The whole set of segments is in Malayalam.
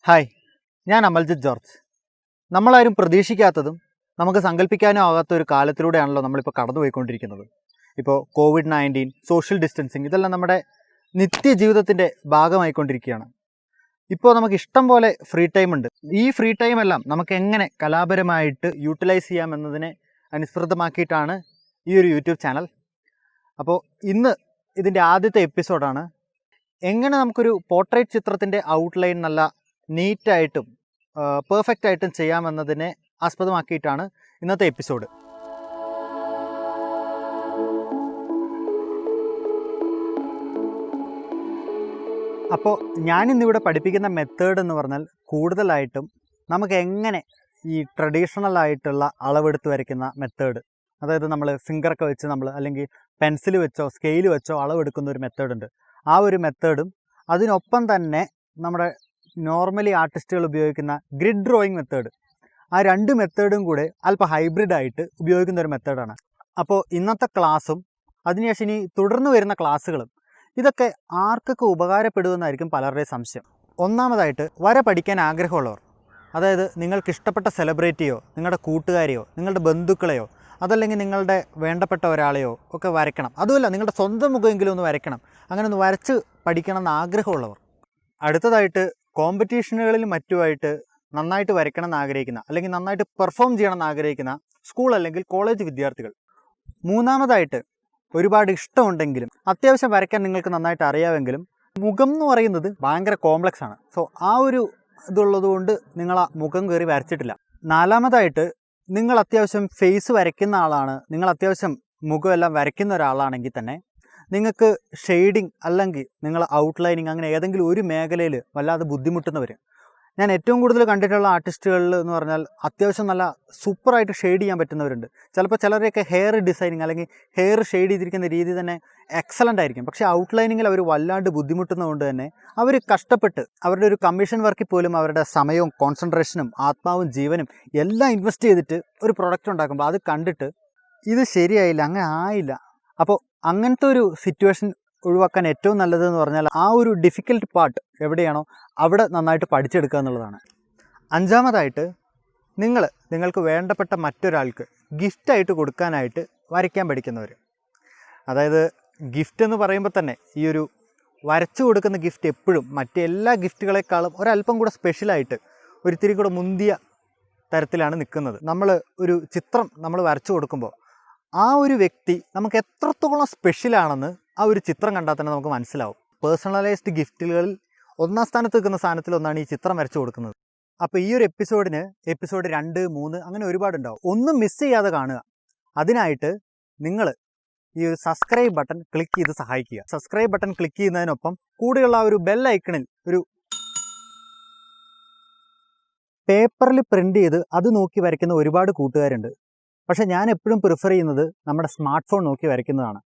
ഹായ്, ഞാൻ അമൽജിത് ജോർജ്. നമ്മളാരും പ്രതീക്ഷിക്കാത്തതും നമുക്ക് സങ്കല്പിക്കാനോ ആകാത്ത ഒരു കാലത്തിലൂടെയാണല്ലോ നമ്മളിപ്പോൾ കടന്നുപോയിക്കൊണ്ടിരിക്കുന്നത്. ഇപ്പോൾ COVID-19, സോഷ്യൽ ഡിസ്റ്റൻസിങ് ഇതെല്ലാം നമ്മുടെ നിത്യജീവിതത്തിൻ്റെ ഭാഗമായിക്കൊണ്ടിരിക്കുകയാണ്. ഇപ്പോൾ നമുക്ക് ഇഷ്ടം പോലെ ഫ്രീ ടൈം ഉണ്ട്. ഈ ഫ്രീ ടൈം എല്ലാം നമുക്ക് എങ്ങനെ കലാപരമായിട്ട് യൂട്ടിലൈസ് ചെയ്യാമെന്നതിനെ അനുസൃതമാക്കിയിട്ടാണ് ഈ ഒരു യൂട്യൂബ് ചാനൽ. അപ്പോൾ ഇന്ന് ഇതിൻ്റെ ആദ്യത്തെ എപ്പിസോഡാണ്. എങ്ങനെ നമുക്കൊരു പോർട്രേറ്റ് ചിത്രത്തിൻ്റെ ഔട്ട്ലൈൻ നല്ല നീറ്റായിട്ടും പെർഫെക്റ്റ് ആയിട്ടും ചെയ്യാമെന്നതിനെ ആസ്പദമാക്കിയിട്ടാണ് ഇന്നത്തെ എപ്പിസോഡ്. അപ്പോൾ ഞാനിന്നിവിടെ പഠിപ്പിക്കുന്ന മെത്തേഡ് എന്ന് പറഞ്ഞാൽ കൂടുതലായിട്ടും നമുക്ക് എങ്ങനെ ഈ ട്രഡീഷണൽ ആയിട്ടുള്ള അളവെടുത്ത് വരയ്ക്കുന്ന മെത്തേഡ്, അതായത് നമ്മൾ ഫിംഗറൊക്കെ വെച്ച് നമ്മൾ അല്ലെങ്കിൽ പെൻസിൽ വെച്ചോ സ്കെയിൽ വെച്ചോ അളവെടുക്കുന്ന ഒരു മെത്തേഡുണ്ട്. ആ ഒരു മെത്തേഡും അതിനൊപ്പം തന്നെ നമ്മുടെ നോർമലി ആർട്ടിസ്റ്റുകൾ ഉപയോഗിക്കുന്ന ഗ്രിഡ് ഡ്രോയിങ് മെത്തേഡ്, ആ രണ്ട് മെത്തേഡും കൂടെ അല്പം ഹൈബ്രിഡായിട്ട് ഉപയോഗിക്കുന്ന ഒരു മെത്തേഡാണ്. അപ്പോൾ ഇന്നത്തെ ക്ലാസ്സും അതിനുശേഷം ഇനി തുടർന്ന് വരുന്ന ക്ലാസ്സുകളും ഇതൊക്കെ ആർക്കൊക്കെ ഉപകാരപ്പെടുമെന്നായിരിക്കും പലരുടെയും സംശയം. ഒന്നാമതായിട്ട് വര പഠിക്കാൻ ആഗ്രഹമുള്ളവർ, അതായത് നിങ്ങൾക്ക് ഇഷ്ടപ്പെട്ട സെലിബ്രിറ്റിയോ നിങ്ങളുടെ കൂട്ടുകാരെയോ നിങ്ങളുടെ ബന്ധുക്കളെയോ അതല്ലെങ്കിൽ നിങ്ങളുടെ വേണ്ടപ്പെട്ട ഒരാളെയോ ഒക്കെ വരയ്ക്കണം, അതുമല്ല നിങ്ങളുടെ സ്വന്തം മുഖമെങ്കിലും ഒന്ന് വരയ്ക്കണം, അങ്ങനെ ഒന്ന് വരച്ച് പഠിക്കണം എന്ന് ആഗ്രഹമുള്ളവർ. അടുത്തതായിട്ട് കോമ്പറ്റീഷനുകളിലും മറ്റുമായിട്ട് നന്നായിട്ട് വരയ്ക്കണം എന്ന് ആഗ്രഹിക്കുന്ന അല്ലെങ്കിൽ നന്നായിട്ട് പെർഫോം ചെയ്യണം എന്ന് ആഗ്രഹിക്കുന്ന സ്കൂൾ അല്ലെങ്കിൽ കോളേജ് വിദ്യാർത്ഥികൾ. മൂന്നാമതായിട്ട് ഒരുപാട് ഇഷ്ടമുണ്ടെങ്കിലും അത്യാവശ്യം വരയ്ക്കാൻ നിങ്ങൾക്ക് നന്നായിട്ട് അറിയാമെങ്കിലും മുഖം എന്ന് പറയുന്നത് ഭയങ്കര കോംപ്ലക്സ് ആണ്. സോ ആ ഒരു ഇതുള്ളത് കൊണ്ട് നിങ്ങൾ ആ മുഖം കയറി വരച്ചിട്ടില്ല. നാലാമതായിട്ട് നിങ്ങൾ അത്യാവശ്യം ഫേസ് വരയ്ക്കുന്ന ആളാണ്, നിങ്ങൾ അത്യാവശ്യം മുഖമെല്ലാം വരയ്ക്കുന്ന ഒരാളാണെങ്കിൽ തന്നെ നിങ്ങൾക്ക് ഷെയ്ഡിങ് അല്ലെങ്കിൽ നിങ്ങൾ ഔട്ട്ലൈനിങ് അങ്ങനെ ഏതെങ്കിലും ഒരു മേഖലയിൽ വല്ലാതെ ബുദ്ധിമുട്ടുന്നവർ, ഞാൻ ഏറ്റവും കൂടുതൽ കണ്ടിട്ടുള്ള ആർട്ടിസ്റ്റുകളിൽ എന്ന് പറഞ്ഞാൽ അത്യാവശ്യം നല്ല സൂപ്പറായിട്ട് ഷെയ്ഡ് ചെയ്യാൻ പറ്റുന്നവരുണ്ട്. ചിലപ്പോൾ ചിലരെയൊക്കെ ഹെയർ ഡിസൈനിങ് അല്ലെങ്കിൽ ഹെയർ ഷെയ്ഡ് ചെയ്തിരിക്കുന്ന രീതി തന്നെ എക്സലൻ്റ് ആയിരിക്കും. പക്ഷേ ഔട്ട്ലൈനിങ്ങിൽ അവർ വല്ലാണ്ട് ബുദ്ധിമുട്ടുന്നതുകൊണ്ട് തന്നെ അവർ കഷ്ടപ്പെട്ട് അവരുടെ ഒരു കമ്മീഷൻ വർക്കിൽ പോലും അവരുടെ സമയവും കോൺസെൻട്രേഷനും ആത്മാവും ജീവനും എല്ലാം ഇൻവെസ്റ്റ് ചെയ്തിട്ട് ഒരു പ്രൊഡക്റ്റ് ഉണ്ടാക്കുമ്പോൾ അത് കണ്ടിട്ട് ഇത് ശരിയായില്ല, അങ്ങനെ ആയില്ല. അപ്പോൾ അങ്ങനത്തെ ഒരു സിറ്റുവേഷൻ ഒഴിവാക്കാൻ ഏറ്റവും നല്ലതെന്ന് പറഞ്ഞാൽ ആ ഒരു ഡിഫിക്കൽട്ട് പാർട്ട് എവിടെയാണോ അവിടെ നന്നായിട്ട് പഠിച്ചെടുക്കുക എന്നുള്ളതാണ്. അഞ്ചാമതായിട്ട് നിങ്ങൾക്ക് വേണ്ടപ്പെട്ട മറ്റൊരാൾക്ക് ഗിഫ്റ്റായിട്ട് കൊടുക്കാനായിട്ട് വരയ്ക്കാൻ പഠിക്കുന്നവർ. അതായത് ഗിഫ്റ്റ് എന്ന് പറയുമ്പോൾ തന്നെ ഈ ഒരു വരച്ചു കൊടുക്കുന്ന ഗിഫ്റ്റ് എപ്പോഴും മറ്റെല്ലാ ഗിഫ്റ്റുകളെക്കാളും ഒരല്പം കൂടെ സ്പെഷ്യലായിട്ട് ഒരിത്തിരി കൂടെ മുന്തിയ തരത്തിലാണ് നിൽക്കുന്നത്. നമ്മൾ ഒരു ചിത്രം നമ്മൾ വരച്ചു കൊടുക്കുമ്പോൾ ആ ഒരു വ്യക്തി നമുക്ക് എത്രത്തോളം സ്പെഷ്യലാണെന്ന് ആ ഒരു ചിത്രം കണ്ടാൽ തന്നെ നമുക്ക് മനസ്സിലാവും. പേഴ്സണലൈസ്ഡ് ഗിഫ്റ്റുകളിൽ ഒന്നാം സ്ഥാനത്ത് നിൽക്കുന്ന സാധനത്തിലൊന്നാണ് ഈ ചിത്രം വരച്ചു കൊടുക്കുന്നത്. അപ്പോൾ ഈ ഒരു എപ്പിസോഡ് 2, 3 അങ്ങനെ ഒരുപാടുണ്ടാവും. ഒന്നും മിസ് ചെയ്യാതെ കാണുക. അതിനായിട്ട് നിങ്ങൾ ഈ ഒരു സബ്സ്ക്രൈബ് ബട്ടൺ ക്ലിക്ക് ചെയ്ത് സഹായിക്കുക. സബ്സ്ക്രൈബ് ബട്ടൺ ക്ലിക്ക് ചെയ്യുന്നതിനൊപ്പം കൂടെയുള്ള ആ ഒരു ബെൽ ഐക്കണിൽ ഒരു പേപ്പറിൽ പ്രിൻ്റ് ചെയ്ത് അത് നോക്കി വരയ്ക്കുന്ന ഒരുപാട് കൂട്ടുകാരുണ്ട്. പക്ഷേ ഞാൻ എപ്പോഴും പ്രിഫർ ചെയ്യുന്നത് നമ്മുടെ സ്മാർട്ട് ഫോൺ നോക്കി വരയ്ക്കുന്നതാണ്.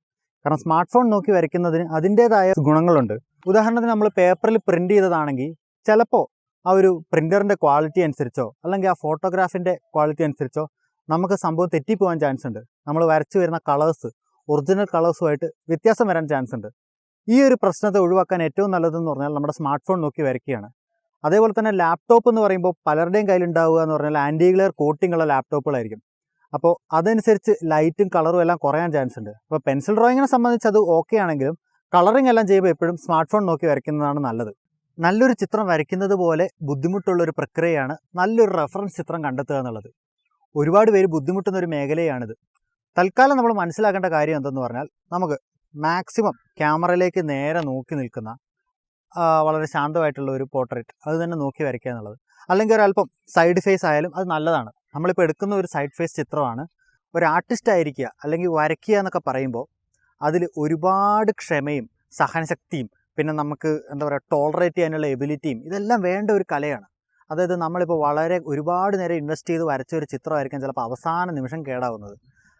കാരണം സ്മാർട്ട് ഫോൺ നോക്കി വരയ്ക്കുന്നതിന് അതിൻ്റേതായ ഗുണങ്ങളുണ്ട്. ഉദാഹരണത്തിന് നമ്മൾ പേപ്പറിൽ പ്രിൻ്റ് ചെയ്തതാണെങ്കിൽ ചിലപ്പോൾ ആ ഒരു പ്രിൻ്ററിൻ്റെ ക്വാളിറ്റി അനുസരിച്ചോ അല്ലെങ്കിൽ ആ ഫോട്ടോഗ്രാഫിൻ്റെ ക്വാളിറ്റി അനുസരിച്ചോ നമുക്ക് സംഭവം തെറ്റിപ്പോകാൻ ചാൻസ് ഉണ്ട്. നമ്മൾ വരച്ചു വരുന്ന കളേഴ്സ് ഒറിജിനൽ കളേഴ്സുമായിട്ട് വ്യത്യാസം വരാൻ ചാൻസ് ഉണ്ട്. ഈ ഒരു പ്രശ്നത്തെ ഒഴിവാക്കാൻ ഏറ്റവും നല്ലതെന്ന് പറഞ്ഞാൽ നമ്മുടെ സ്മാർട്ട് ഫോൺ നോക്കി വരയ്ക്കുകയാണ്. അതേപോലെ തന്നെ ലാപ്ടോപ്പ് എന്ന് പറയുമ്പോൾ പലരുടെയും കയ്യിലുണ്ടാവുക എന്ന് പറഞ്ഞാൽ ആൻറ്റി ഗ്ലെയർ കോട്ടിംഗ് ഉള്ള ലാപ്ടോപ്പുകളായിരിക്കും. അപ്പോൾ അതനുസരിച്ച് ലൈറ്റും കളറും എല്ലാം കുറയാൻ ചാൻസ് ഉണ്ട്. അപ്പോൾ പെൻസിൽ ഡ്രോയിങ്ങിനെ സംബന്ധിച്ച് അത് ഓക്കെ ആണെങ്കിലും കളറിങ് എല്ലാം ചെയ്യുമ്പോൾ എപ്പോഴും സ്മാർട്ട് ഫോൺ നോക്കി വരയ്ക്കുന്നതാണ് നല്ലത്. നല്ലൊരു ചിത്രം വരയ്ക്കുന്നത് പോലെ ബുദ്ധിമുട്ടുള്ളൊരു പ്രക്രിയയാണ് നല്ലൊരു റെഫറൻസ് ചിത്രം കണ്ടെത്തുക എന്നുള്ളത്. ഒരുപാട് പേര് ബുദ്ധിമുട്ടുന്ന ഒരു മേഖലയാണിത്. തൽക്കാലം നമ്മൾ മനസ്സിലാക്കേണ്ട കാര്യം എന്തെന്ന് പറഞ്ഞാൽ നമുക്ക് മാക്സിമം ക്യാമറയിലേക്ക് നേരെ നോക്കി നിൽക്കുന്ന വളരെ ശാന്തമായിട്ടുള്ള ഒരു പോർട്രേറ്റ് അത് തന്നെ നോക്കി വരയ്ക്കുക എന്നുള്ളത്. അല്ലെങ്കിൽ ഒരല്പം സൈഡ് ഫേസ് ആയാലും അത് നല്ലതാണ്. നമ്മളിപ്പോൾ എടുക്കുന്ന ഒരു സൈഡ് ഫേസ് ചിത്രമാണ്. ഒരു ആർട്ടിസ്റ്റ് ആയിരിക്കുക അല്ലെങ്കിൽ വരയ്ക്കുക എന്നൊക്കെ പറയുമ്പോൾ അതിൽ ഒരുപാട് ക്ഷമയും സഹനശക്തിയും പിന്നെ നമുക്ക് എന്താ പറയുക ടോളറേറ്റ് ചെയ്യാനുള്ള എബിലിറ്റിയും ഇതെല്ലാം വേണ്ട ഒരു കലയാണ്. അതായത് നമ്മളിപ്പോൾ ഒരുപാട് നേരം ഇൻവെസ്റ്റ് ചെയ്ത് വരച്ച ഒരു ചിത്രമായിരിക്കും ചിലപ്പോൾ അവസാന നിമിഷം കേടാവുന്നത്.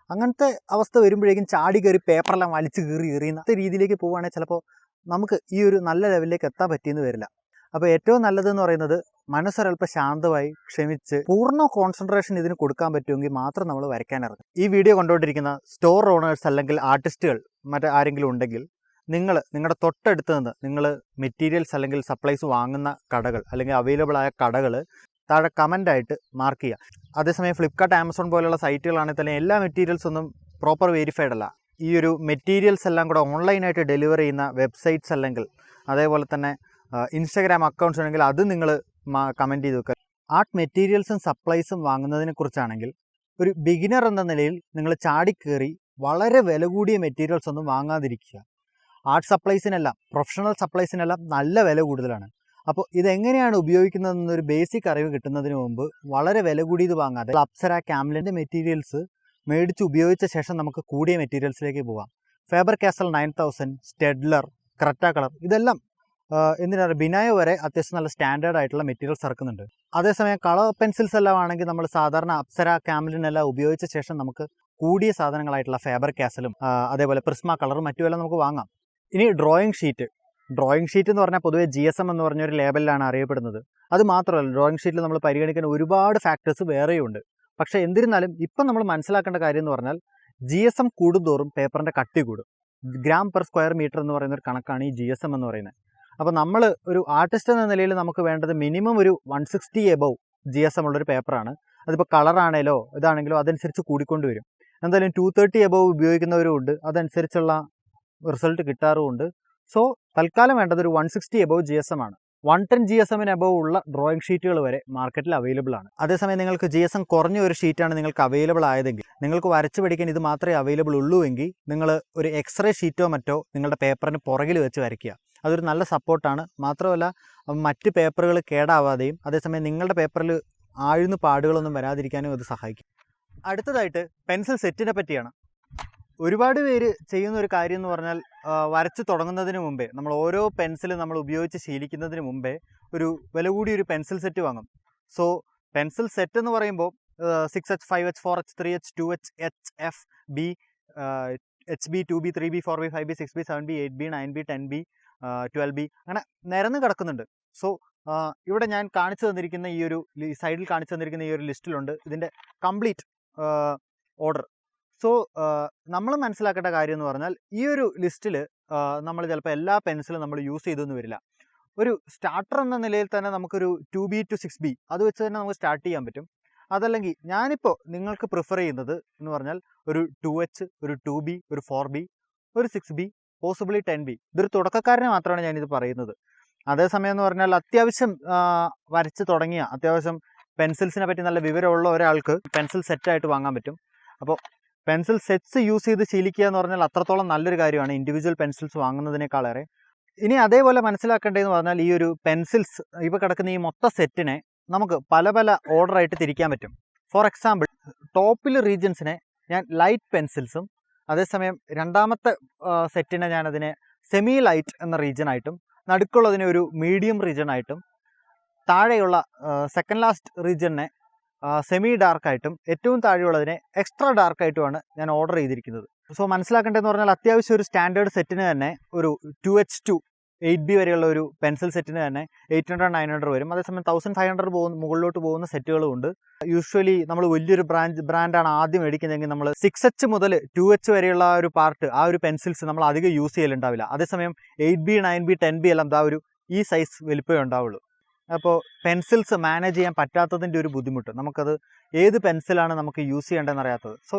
അങ്ങനത്തെ അവസ്ഥ വരുമ്പോഴേക്കും ചാടി കയറി പേപ്പറെല്ലാം വലിച്ച് എറിയുന്ന രീതിയിലേക്ക് പോവുകയാണെങ്കിൽ ചിലപ്പോൾ നമുക്ക് ഈ ഒരു നല്ല ലെവലിലേക്ക് എത്താൻ പറ്റിയെന്ന് വരില്ല. അപ്പോൾ ഏറ്റവും നല്ലതെന്ന് പറയുന്നത് മനസ്സൊരൽപ്പം ശാന്തമായി ക്ഷമിച്ച് പൂർണ്ണ കോൺസെൻട്രേഷൻ ഇതിന് കൊടുക്കാൻ പറ്റുമെങ്കിൽ മാത്രം നമ്മൾ വരയ്ക്കാൻ ഇറങ്ങും. ഈ വീഡിയോ കണ്ടുകൊണ്ടിരിക്കുന്ന സ്റ്റോർ ഓണേഴ്സ് അല്ലെങ്കിൽ ആർട്ടിസ്റ്റുകൾ ആരെങ്കിലും ഉണ്ടെങ്കിൽ നിങ്ങളുടെ തൊട്ടടുത്ത് നിന്ന് നിങ്ങൾ മെറ്റീരിയൽസ് അല്ലെങ്കിൽ സപ്ലൈസ് വാങ്ങുന്ന കടകൾ അല്ലെങ്കിൽ അവൈലബിൾ ആയ കടകൾ താഴെ കമൻ്റായിട്ട് മാർക്ക് ചെയ്യുക. അതേസമയം ഫ്ലിപ്കാർട്ട്, ആമസോൺ പോലുള്ള സൈറ്റുകളാണെങ്കിൽ തന്നെ എല്ലാ മെറ്റീരിയൽസ് ഒന്നും പ്രോപ്പർ വെരിഫൈഡ് അല്ല. ഈ ഒരു മെറ്റീരിയൽസ് എല്ലാം കൂടെ ഓൺലൈനായിട്ട് ഡെലിവർ ചെയ്യുന്ന വെബ്സൈറ്റ്സ് അല്ലെങ്കിൽ അതേപോലെ തന്നെ ഇൻസ്റ്റാഗ്രാം അക്കൗണ്ട്സ് ഉണ്ടെങ്കിൽ അത് നിങ്ങൾ കമൻറ്റ് ചെയ്ത് വെക്കുക. ആർട്ട് മെറ്റീരിയൽസും സപ്ലൈസും വാങ്ങുന്നതിനെ കുറിച്ചാണെങ്കിൽ ഒരു ബിഗിനർ എന്ന നിലയിൽ നിങ്ങൾ ചാടിക്കേറി വളരെ വില കൂടിയ മെറ്റീരിയൽസ് ഒന്നും വാങ്ങാതിരിക്കുക. ആർട്ട് സപ്ലൈസിനെല്ലാം, പ്രൊഫഷണൽ സപ്ലൈസിനെല്ലാം നല്ല വില കൂടുതലാണ്. അപ്പോൾ ഇതെങ്ങനെയാണ് ഉപയോഗിക്കുന്നതെന്നൊരു ബേസിക് അറിവ് കിട്ടുന്നതിന് മുമ്പ് വളരെ വില കൂടിയത് വാങ്ങാതെ അപ്സര, ക്യാംലിൻ്റെ മെറ്റീരിയൽസ് മേടിച്ച് ഉപയോഗിച്ച ശേഷം നമുക്ക് കൂടിയ മെറ്റീരിയൽസിലേക്ക് പോകാം. Faber castle 9000, Staedtler, Creta colour, ഇതെല്ലാം എന്തിനാണ് ബിനായോ വരെ അത്യാവശ്യം നല്ല സ്റ്റാൻഡേർഡ് ആയിട്ടുള്ള മെറ്റീരിയൽസ് ഇറക്കുന്നുണ്ട്. അതേസമയം കളർ പെൻസിൽസ് എല്ലാം ആണെങ്കിൽ നമ്മൾ സാധാരണ അപ്സര, ക്യാംലിനെല്ലാം ഉപയോഗിച്ച ശേഷം നമുക്ക് കൂടിയ സാധനങ്ങളായിട്ടുള്ള ഫേബർ കാസലും അതേപോലെ പ്രിസ്മ കളറും മറ്റുമെല്ലാം നമുക്ക് വാങ്ങാം. ഇനി ഡ്രോയിങ് ഷീറ്റ് എന്ന് പറഞ്ഞാൽ പൊതുവെ GSM എന്ന് പറഞ്ഞൊരു ലേബലിലാണ് അറിയപ്പെടുന്നത്. അത് മാത്രമല്ല, ഡ്രോയിങ് ഷീറ്റിൽ നമ്മൾ പരിഗണിക്കുന്ന ഒരുപാട് ഫാക്ടേഴ്സ് വേറെയുണ്ട്. പക്ഷേ എന്നിരുന്നാലും ഇപ്പം നമ്മൾ മനസ്സിലാക്കേണ്ട കാര്യം എന്ന് പറഞ്ഞാൽ GSM കൂടുന്തോറും പേപ്പറിൻ്റെ കട്ടി കൂടും. ഗ്രാം പെർ സ്ക്വയർ മീറ്റർ എന്ന് പറയുന്ന ഒരു കണക്കാണ് ഈ GSM എന്ന് പറയുന്നത്. അപ്പോൾ നമ്മൾ ഒരു ആർട്ടിസ്റ്റ് എന്ന നിലയിൽ നമുക്ക് വേണ്ടത് മിനിമം ഒരു 160 എബവ് GSM ഉള്ളൊരു പേപ്പറാണ്. അതിപ്പോൾ കളറാണേലോ ഇതാണെങ്കിലോ അതനുസരിച്ച് കൂടിക്കൊണ്ട് വരും. എന്തായാലും 230 എബവ് ഉപയോഗിക്കുന്നവരും ഉണ്ട്, അതനുസരിച്ചുള്ള റിസൾട്ട് കിട്ടാറുമുണ്ട്. സോ തൽക്കാലം വേണ്ടത് ഒരു 160 എബവ് GSM ആണ്. 110 GSM എബവ് ഉള്ള ഡ്രോയിങ് ഷീറ്റുകൾ വരെ മാർക്കറ്റിൽ അവൈലബിൾ ആണ്. അതേസമയം നിങ്ങൾക്ക് GSM കുറഞ്ഞ ഒരു ഷീറ്റാണ് നിങ്ങൾക്ക് അവൈലബിൾ ആയതെങ്കിൽ, നിങ്ങൾക്ക് വരച്ച് പഠിക്കാൻ ഇത് മാത്രമേ അവൈലബിൾ ഉള്ളൂ എങ്കിൽ നിങ്ങൾ ഒരു എക്സ്റേ ഷീറ്റോ മറ്റോ നിങ്ങളുടെ പേപ്പറിന് പുറകിൽ വെച്ച് വരയ്ക്കുക. അതൊരു നല്ല സപ്പോർട്ടാണ്. മാത്രമല്ല മറ്റ് പേപ്പറുകൾ കേടാവാതെയും അതേസമയം നിങ്ങളുടെ പേപ്പറിൽ ആഴ്ന്ന പാടുകളൊന്നും വരാതിരിക്കാനും അത് സഹായിക്കും. അടുത്തതായിട്ട് പെൻസിൽ സെറ്റിനെ പറ്റിയാണ്. ഒരുപാട് പേര് ചെയ്യുന്ന ഒരു കാര്യം എന്ന് പറഞ്ഞാൽ വരച്ച് തുടങ്ങുന്നതിന് മുമ്പേ നമ്മൾ ഓരോ പെൻസിൽ നമ്മൾ ഉപയോഗിച്ച് ശീലിക്കുന്നതിന് മുമ്പേ ഒരു വില കൂടിയ ഒരു പെൻസിൽ സെറ്റ് വാങ്ങും. സോ പെൻസിൽ സെറ്റ് എന്ന് പറയുമ്പോൾ 6H, 5H, 4H, 3H, 2H, HF, B, HB, 2B, 3B, 4B, 5B, 6B, 7B, 8B, 9B, 10B, 12B അങ്ങനെ നിരന്ന് കിടക്കുന്നുണ്ട്. സോ ഇവിടെ ഞാൻ കാണിച്ചു തന്നിരിക്കുന്ന ഈ ഒരു സൈഡിൽ കാണിച്ചു തന്നിരിക്കുന്ന ഈ ഒരു ലിസ്റ്റിലുണ്ട് ഇതിൻ്റെ കംപ്ലീറ്റ് ഓർഡർ. സോ നമ്മൾ മനസ്സിലാക്കേണ്ട കാര്യം എന്ന് പറഞ്ഞാൽ ഈ ഒരു ലിസ്റ്റിൽ നമ്മൾ ചിലപ്പോൾ എല്ലാ പെൻസിലും നമ്മൾ യൂസ് ചെയ്തൊന്നും വരില്ല. ഒരു സ്റ്റാർട്ടർ എന്ന നിലയിൽ തന്നെ നമുക്കൊരു 2B to 6B അത് വെച്ച് തന്നെ നമുക്ക് സ്റ്റാർട്ട് ചെയ്യാൻ പറ്റും. അതല്ലെങ്കിൽ ഞാനിപ്പോൾ നിങ്ങൾക്ക് പ്രിഫർ ചെയ്യുന്നത് എന്ന് പറഞ്ഞാൽ ഒരു 2H, ഒരു 2B, ഒരു 4B, ഒരു 6B, പോസിബിളി 10B. ഇതൊരു തുടക്കക്കാരനെ മാത്രമാണ് ഞാനിത് പറയുന്നത്. അതേസമയം എന്ന് പറഞ്ഞാൽ അത്യാവശ്യം വരച്ച് തുടങ്ങിയ അത്യാവശ്യം പെൻസിൽസിനെ പറ്റി നല്ല വിവരമുള്ള ഒരാൾക്ക് പെൻസിൽ സെറ്റായിട്ട് വാങ്ങാൻ പറ്റും. അപ്പോൾ പെൻസിൽ സെറ്റ്സ് യൂസ് ചെയ്ത് ശീലിക്കുക എന്ന് പറഞ്ഞാൽ അത്രത്തോളം നല്ലൊരു കാര്യമാണ് ഇൻഡിവിജ്വൽ പെൻസിൽസ് വാങ്ങുന്നതിനേക്കാളേറെ. ഇനി അതേപോലെ മനസ്സിലാക്കേണ്ടതെന്ന് പറഞ്ഞാൽ ഈ ഒരു പെൻസിൽസ് ഇപ്പോൾ കിടക്കുന്ന ഈ മൊത്ത സെറ്റിനെ നമുക്ക് പല പല ഓർഡറായിട്ട് തിരിക്കാൻ പറ്റും. ഫോർ എക്സാമ്പിൾ ടോപ്പിൽ റീജിയൻസിനെ ഞാൻ ലൈറ്റ് പെൻസിൽസും അതേസമയം രണ്ടാമത്തെ സെറ്റിനെ ഞാനതിനെ സെമി ലൈറ്റ് എന്ന റീജിയനായിട്ടും നടുക്കുള്ളതിനെ ഒരു മീഡിയം റീജിയനായിട്ടും താഴെയുള്ള സെക്കൻഡ് ലാസ്റ്റ് റീജിയനെ സെമി ഡാർക്കായിട്ടും ഏറ്റവും താഴെയുള്ളതിനെ എക്സ്ട്രാ ഡാർക്കായിട്ടുമാണ് ഞാൻ ഓർഡർ ചെയ്തിരിക്കുന്നത്. സോ മനസ്സിലാക്കേണ്ടതെന്ന് പറഞ്ഞാൽ അത്യാവശ്യം ഒരു സ്റ്റാൻഡേർഡ് സെറ്റിന് തന്നെ ഒരു 2H to 8B വരെയുള്ള ഒരു പെൻസിൽ സെറ്റിന് തന്നെ 800-900 വരും. അതേസമയം 1500 മുകളിലോട്ട് പോകുന്ന സെറ്റുകളും ഉണ്ട്. യൂഷ്വലി നമ്മൾ വലിയൊരു ബ്രാൻഡാണ് ആദ്യം മേടിക്കുന്നതെങ്കിൽ നമ്മൾ 6H മുതൽ 2H വരെയുള്ള ആ ഒരു പാർട്ട്, ആ ഒരു പെൻസിൽസ് നമ്മൾ അധികം യൂസ് ചെയ്യലുണ്ടാവില്ല. അതേസമയം 8B, 9B, 10B എല്ലാം ഈ സൈസ് വലിപ്പമേ ഉണ്ടാവുള്ളൂ. അപ്പോൾ പെൻസിൽസ് മാനേജ് ചെയ്യാൻ പറ്റാത്തതിൻ്റെ ഒരു ബുദ്ധിമുട്ട്, നമുക്കത് ഏത് പെൻസിലാണ് നമുക്ക് യൂസ് ചെയ്യേണ്ടതെന്ന് അറിയാത്തത്. സോ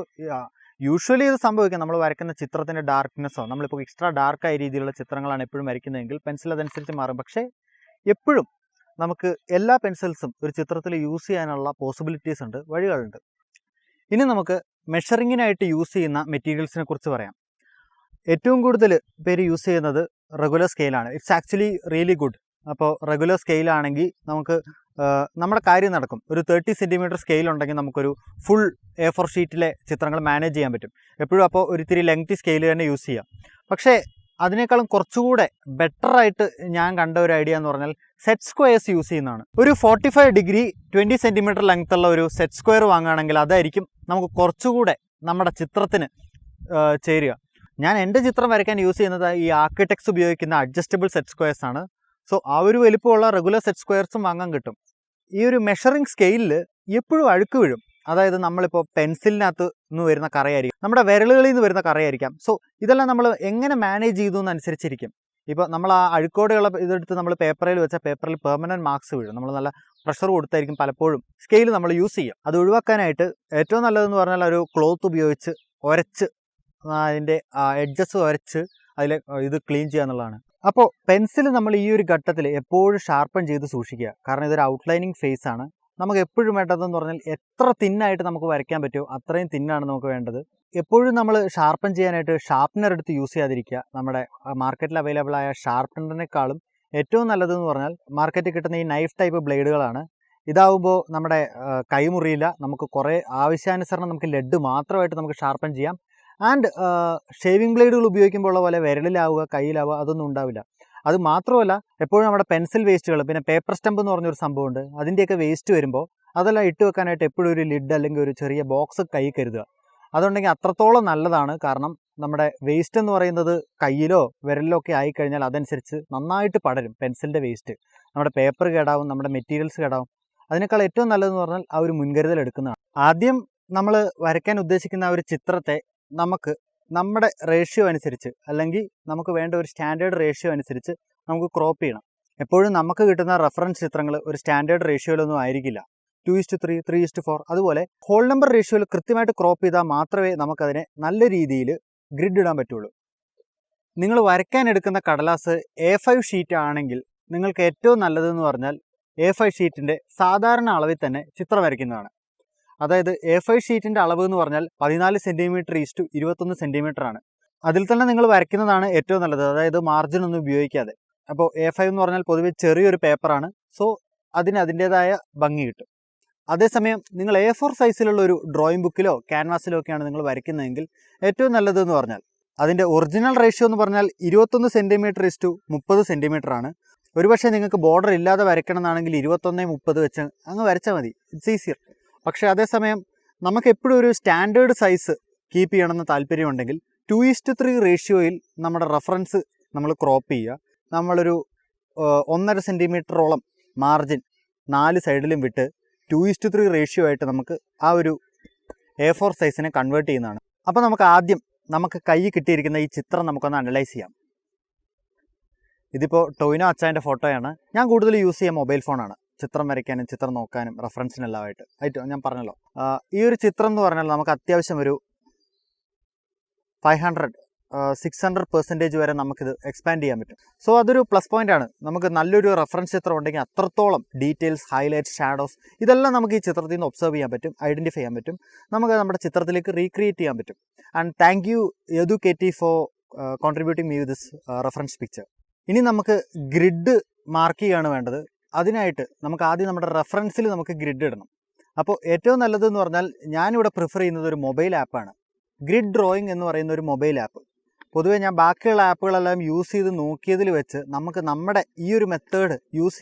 യൂഷ്വലി ഇത് സംഭവിക്കാം, നമ്മൾ വരയ്ക്കുന്ന ചിത്രത്തിൻ്റെ ഡാർക്ക്നെസ്സോ നമ്മളിപ്പോൾ എക്സ്ട്രാ ഡാർക്കായ രീതിയിലുള്ള ചിത്രങ്ങളാണ് എപ്പോഴും വരയ്ക്കുന്നതെങ്കിൽ പെൻസിൽ അതനുസരിച്ച് മാറും. പക്ഷേ എപ്പോഴും നമുക്ക് എല്ലാ പെൻസിൽസും ഒരു ചിത്രത്തിൽ യൂസ് ചെയ്യാനുള്ള പോസിബിലിറ്റീസ് ഉണ്ട്, വഴികളുണ്ട്. ഇനി നമുക്ക് മെഷറിങ്ങിനായിട്ട് യൂസ് ചെയ്യുന്ന മെറ്റീരിയൽസിനെ കുറിച്ച് പറയാം. ഏറ്റവും കൂടുതൽ പേര് യൂസ് ചെയ്യുന്നത് റെഗുലർ സ്കെയിലാണ്. It's actually really good. അപ്പോൾ റെഗുലർ സ്കെയിലാണെങ്കിൽ നമുക്ക് നമ്മുടെ കാര്യം നടക്കും. ഒരു 30 സെൻറ്റിമീറ്റർ സ്കെയിൽ ഉണ്ടെങ്കിൽ നമുക്കൊരു ഫുൾ A4 ഷീറ്റിലെ ചിത്രങ്ങൾ മാനേജ് ചെയ്യാൻ പറ്റും. എപ്പോഴും അപ്പോൾ ഒരു ഇത്തിരി ലെങ്തി സ്കെയിൽ തന്നെ യൂസ് ചെയ്യാം. പക്ഷേ അതിനേക്കാളും കുറച്ചുകൂടെ ബെറ്ററായിട്ട് ഞാൻ കണ്ട ഒരു ഐഡിയ എന്ന് പറഞ്ഞാൽ സെറ്റ് സ്ക്വയേഴ്സ് യൂസ് ചെയ്യുന്നതാണ്. ഒരു 45 ഡിഗ്രി 20 സെൻറ്റിമീറ്റർ ലെങ്ത് ഉള്ള ഒരു സെറ്റ് സ്ക്വയർ വാങ്ങുകയാണെങ്കിൽ അതായിരിക്കും നമുക്ക് കുറച്ചുകൂടെ നമ്മുടെ ചിത്രത്തിന് ചേരുക. ഞാൻ എൻ്റെ ചിത്രം വരയ്ക്കാൻ യൂസ് ചെയ്യുന്നത് ഈ ആർക്കിടെക്ട്സ് ഉപയോഗിക്കുന്ന അഡ്ജസ്റ്റബിൾ സെറ്റ് സ്ക്വയേഴ്സ് ആണ്. സോ ആ ഒരു വലിപ്പമുള്ള റെഗുലർ സെറ്റ് സ്ക്വയർസും വാങ്ങാൻ കിട്ടും. ഈ ഒരു മെഷറിംഗ് സ്കെയിലിൽ എപ്പോഴും അഴുക്ക് വീഴും. അതായത് നമ്മളിപ്പോൾ പെൻസിലിനകത്ത് നിന്ന് വരുന്ന കറയായിരിക്കും, നമ്മുടെ വിരലുകളിൽ നിന്ന് വരുന്ന കറയായിരിക്കാം. സോ ഇതെല്ലാം നമ്മൾ എങ്ങനെ മാനേജ് ചെയ്തു എന്നനുസരിച്ചിരിക്കും. ഇപ്പോൾ നമ്മൾ ആ അഴുക്കോടെയുള്ള ഇതെടുത്ത് നമ്മൾ പേപ്പറിൽ വെച്ചാൽ പേപ്പറിൽ പെർമനൻറ്റ് മാർക്സ് വീഴും. നമ്മൾ നല്ല പ്രഷർ കൊടുത്തായിരിക്കും പലപ്പോഴും സ്കെയിൽ നമ്മൾ യൂസ് ചെയ്യുക. അത് ഒഴിവാക്കാനായിട്ട് ഏറ്റവും നല്ലതെന്ന് പറഞ്ഞാൽ ഒരു ക്ലോത്ത് ഉപയോഗിച്ച് ഉരച്ച് അതിൻ്റെ എഡ്ജസ് ഉരച്ച് അതിൽ ഇത് ക്ലീൻ ചെയ്യുക എന്നുള്ളതാണ്. അപ്പോൾ പെൻസിൽ നമ്മൾ ഈ ഒരു ഘട്ടത്തിൽ എപ്പോഴും ഷാർപ്പൺ ചെയ്ത് സൂക്ഷിക്കുക. കാരണം ഇതൊരു ഔട്ട്ലൈനിങ് ഫേസ് ആണ്. നമുക്ക് എപ്പോഴും വേണ്ടതെന്ന് പറഞ്ഞാൽ എത്ര തിന്നായിട്ട് നമുക്ക് വരയ്ക്കാൻ പറ്റുമോ അത്രയും തിന്നാണ് നമുക്ക് വേണ്ടത്. എപ്പോഴും നമ്മൾ ഷാർപ്പൺ ചെയ്യാനായിട്ട് ഷാർപ്പനർ എടുത്ത് യൂസ് ചെയ്യാതിരിക്കുക. നമ്മുടെ മാർക്കറ്റിൽ അവൈലബിൾ ആയ ഷാർപ്പനറിനേക്കാളും ഏറ്റവും നല്ലതെന്ന് പറഞ്ഞാൽ മാർക്കറ്റിൽ കിട്ടുന്ന ഈ നൈഫ് ടൈപ്പ് ബ്ലേഡുകളാണ്. ഇതാവുമ്പോൾ നമ്മുടെ കൈമുറിയില്ല. നമുക്ക് കുറേ ആവശ്യാനുസരണം നമുക്ക് ലെഡ് മാത്രമായിട്ട് നമുക്ക് ഷാർപ്പൺ ചെയ്യാം. ആൻഡ് ഷേവിംഗ് ബ്ലേഡുകൾ ഉപയോഗിക്കുമ്പോൾ ഉള്ള പോലെ വിരലിലാവുക കയ്യിലാവുക അതൊന്നും ഉണ്ടാവില്ല. അത് മാത്രമല്ല എപ്പോഴും നമ്മുടെ പെൻസിൽ വേസ്റ്റുകൾ, പിന്നെ പേപ്പർ സ്റ്റമ്പ് എന്ന് പറഞ്ഞൊരു സംഭവമുണ്ട്, അതിൻ്റെയൊക്കെ വേസ്റ്റ് വരുമ്പോൾ അതെല്ലാം ഇട്ട് വെക്കാനായിട്ട് എപ്പോഴും ഒരു ലിഡ് അല്ലെങ്കിൽ ഒരു ചെറിയ ബോക്സ് കൈ കരുതുക. അതുണ്ടെങ്കിൽ അത്രത്തോളം നല്ലതാണ്. കാരണം നമ്മുടെ വേസ്റ്റ് എന്ന് പറയുന്നത് കയ്യിലോ വിരലിലോ ഒക്കെ ആയിക്കഴിഞ്ഞാൽ അതനുസരിച്ച് നന്നായിട്ട് പടരും. പെൻസിലിൻ്റെ വേസ്റ്റ് നമ്മുടെ പേപ്പർ കേടാവും, നമ്മുടെ മെറ്റീരിയൽസ് കേടാവും. അതിനേക്കാൾ ഏറ്റവും നല്ലതെന്ന് പറഞ്ഞാൽ ആ ഒരു മുൻകരുതൽ എടുക്കുന്നതാണ്. ആദ്യം നമ്മൾ വരയ്ക്കാൻ ഉദ്ദേശിക്കുന്ന ആ ഒരു ചിത്രത്തെ നമുക്ക് നമ്മുടെ റേഷ്യോ അനുസരിച്ച് അല്ലെങ്കിൽ നമുക്ക് വേണ്ട ഒരു സ്റ്റാൻഡേർഡ് റേഷ്യോ അനുസരിച്ച് നമുക്ക് ക്രോപ്പ് ചെയ്യണം. എപ്പോഴും നമുക്ക് കിട്ടുന്ന റെഫറൻസ് ചിത്രങ്ങൾ ഒരു സ്റ്റാൻഡേർഡ് റേഷ്യോയിലൊന്നും ആയിരിക്കില്ല. 2:3, 3:4 അതുപോലെ ഹോൾ നമ്പർ റേഷ്യോയിൽ കൃത്യമായിട്ട് ക്രോപ്പ് ചെയ്താൽ മാത്രമേ നമുക്കതിനെ നല്ല രീതിയിൽ ഗ്രിഡ് ഇടാൻ പറ്റുള്ളൂ. നിങ്ങൾ വരയ്ക്കാൻ എടുക്കുന്ന കടലാസ് A5 ഷീറ്റ് ആണെങ്കിൽ നിങ്ങൾക്ക് ഏറ്റവും നല്ലതെന്ന് പറഞ്ഞാൽ A5 ഷീറ്റിൻ്റെ സാധാരണ അളവിൽ തന്നെ ചിത്രം വരയ്ക്കുന്നതാണ്. അതായത് A5 ഷീറ്റിൻ്റെ അളവ് എന്ന് പറഞ്ഞാൽ 14 സെൻറ്റിമീറ്റർ ഈസ്റ്റു 21 സെൻറ്റിമീറ്റർ ആണ്. അതിൽ തന്നെ നിങ്ങൾ വരയ്ക്കുന്നതാണ് ഏറ്റവും നല്ലത്, അതായത് മാർജിൻ ഒന്നും ഉപയോഗിക്കാതെ. അപ്പോൾ A5 എന്ന് പറഞ്ഞാൽ പൊതുവെ ചെറിയൊരു പേപ്പറാണ്. സോ അതിന് അതിൻ്റേതായ ഭംഗി കിട്ടും. അതേസമയം നിങ്ങൾ A4 സൈസിലുള്ള ഒരു ഡ്രോയിങ് ബുക്കിലോ ക്യാൻവാസിലോ ഒക്കെയാണ് നിങ്ങൾ വരയ്ക്കുന്നതെങ്കിൽ ഏറ്റവും നല്ലതെന്ന് പറഞ്ഞാൽ അതിൻ്റെ ഒറിജിനൽ റേഷ്യോ എന്ന് പറഞ്ഞാൽ 21 സെൻറ്റിമീറ്റർ ഈസ്റ്റു 30 സെൻറ്റിമീറ്റർ ആണ്. ഒരുപക്ഷെ നിങ്ങൾക്ക് ബോർഡർ ഇല്ലാതെ വരയ്ക്കണം എന്നാണെങ്കിൽ 21:30 വെച്ച് അങ്ങ് വരച്ചാൽ മതി, ഇറ്റ്സ് ഈസിയർ. പക്ഷേ അതേസമയം നമുക്ക് എപ്പോഴും ഒരു സ്റ്റാൻഡേർഡ് സൈസ് കീപ്പ് ചെയ്യണമെന്ന് താല്പര്യമുണ്ടെങ്കിൽ 2:3 റേഷ്യോയിൽ നമ്മുടെ റെഫറൻസ് നമ്മൾ ക്രോപ്പ് ചെയ്യുക. നമ്മളൊരു 1.5 സെൻറ്റിമീറ്ററോളം മാർജിൻ 4 സൈഡിലും വിട്ട് 2:3 റേഷ്യോ ആയിട്ട് നമുക്ക് ആ ഒരു A4 സൈസിനെ കൺവേർട്ട് ചെയ്യുന്നതാണ്. അപ്പോൾ നമുക്ക് ആദ്യം നമുക്ക് കൈ കിട്ടിയിരിക്കുന്ന ഈ ചിത്രം നമുക്കൊന്ന് അനലൈസ് ചെയ്യാം. ഇതിപ്പോൾ ടോയിനോ അച്ചായൻ്റെ ഫോട്ടോയാണ്. ഞാൻ കൂടുതൽ യൂസ് ചെയ്യുക മൊബൈൽ ഫോണാണ് ചിത്രം വരയ്ക്കാനും ചിത്രം നോക്കാനും റെഫറൻസിനെല്ലാമായിട്ട്. ഞാൻ പറഞ്ഞല്ലോ, ഈ ഒരു ചിത്രം എന്ന് പറഞ്ഞാൽ നമുക്ക് അത്യാവശ്യം ഒരു 500-600% വരെ നമുക്കിത് എക്സ്പാൻഡ് ചെയ്യാൻ പറ്റും. സോ അതൊരു പ്ലസ് പോയിൻ്റ് ആണ്. നമുക്ക് നല്ലൊരു റെഫറൻസ് ചിത്രം ഉണ്ടെങ്കിൽ അത്രത്തോളം ഡീറ്റെയിൽസ്, ഹൈലൈറ്റ്സ്, ഷാഡോസ് ഇതെല്ലാം നമുക്ക് ഈ ചിത്രത്തിൽ നിന്ന് ഒബ്സർവ് ചെയ്യാൻ പറ്റും, ഐഡൻറ്റിഫൈ ചെയ്യാൻ പറ്റും. നമുക്ക് നമ്മുടെ ചിത്രത്തിലേക്ക് റീക്രിയേറ്റ് ചെയ്യാൻ പറ്റും. And thank you Yadu for contributing me with this reference picture. ഇനി നമുക്ക് ഗ്രിഡ് മാർക്ക് ചെയ്യുകയാണ് വേണ്ടത്. അതിനായിട്ട് നമുക്ക് ആദ്യം നമ്മുടെ റെഫറൻസിൽ നമുക്ക് ഗ്രിഡ് ഇടണം. അപ്പോൾ ഏറ്റവും നല്ലതെന്ന് പറഞ്ഞാൽ ഞാനിവിടെ പ്രിഫർ ചെയ്യുന്നത് ഒരു മൊബൈൽ ആപ്പാണ്. ഗ്രിഡ് ഡ്രോയിങ് എന്ന് പറയുന്ന ഒരു മൊബൈൽ ആപ്പ്. പൊതുവേ ഞാൻ ബാക്കിയുള്ള ആപ്പുകളെല്ലാം യൂസ് ചെയ്ത് നോക്കിയതിൽ വെച്ച് നമുക്ക് നമ്മുടെ ഈ ഒരു മെത്തേഡ് യൂസ്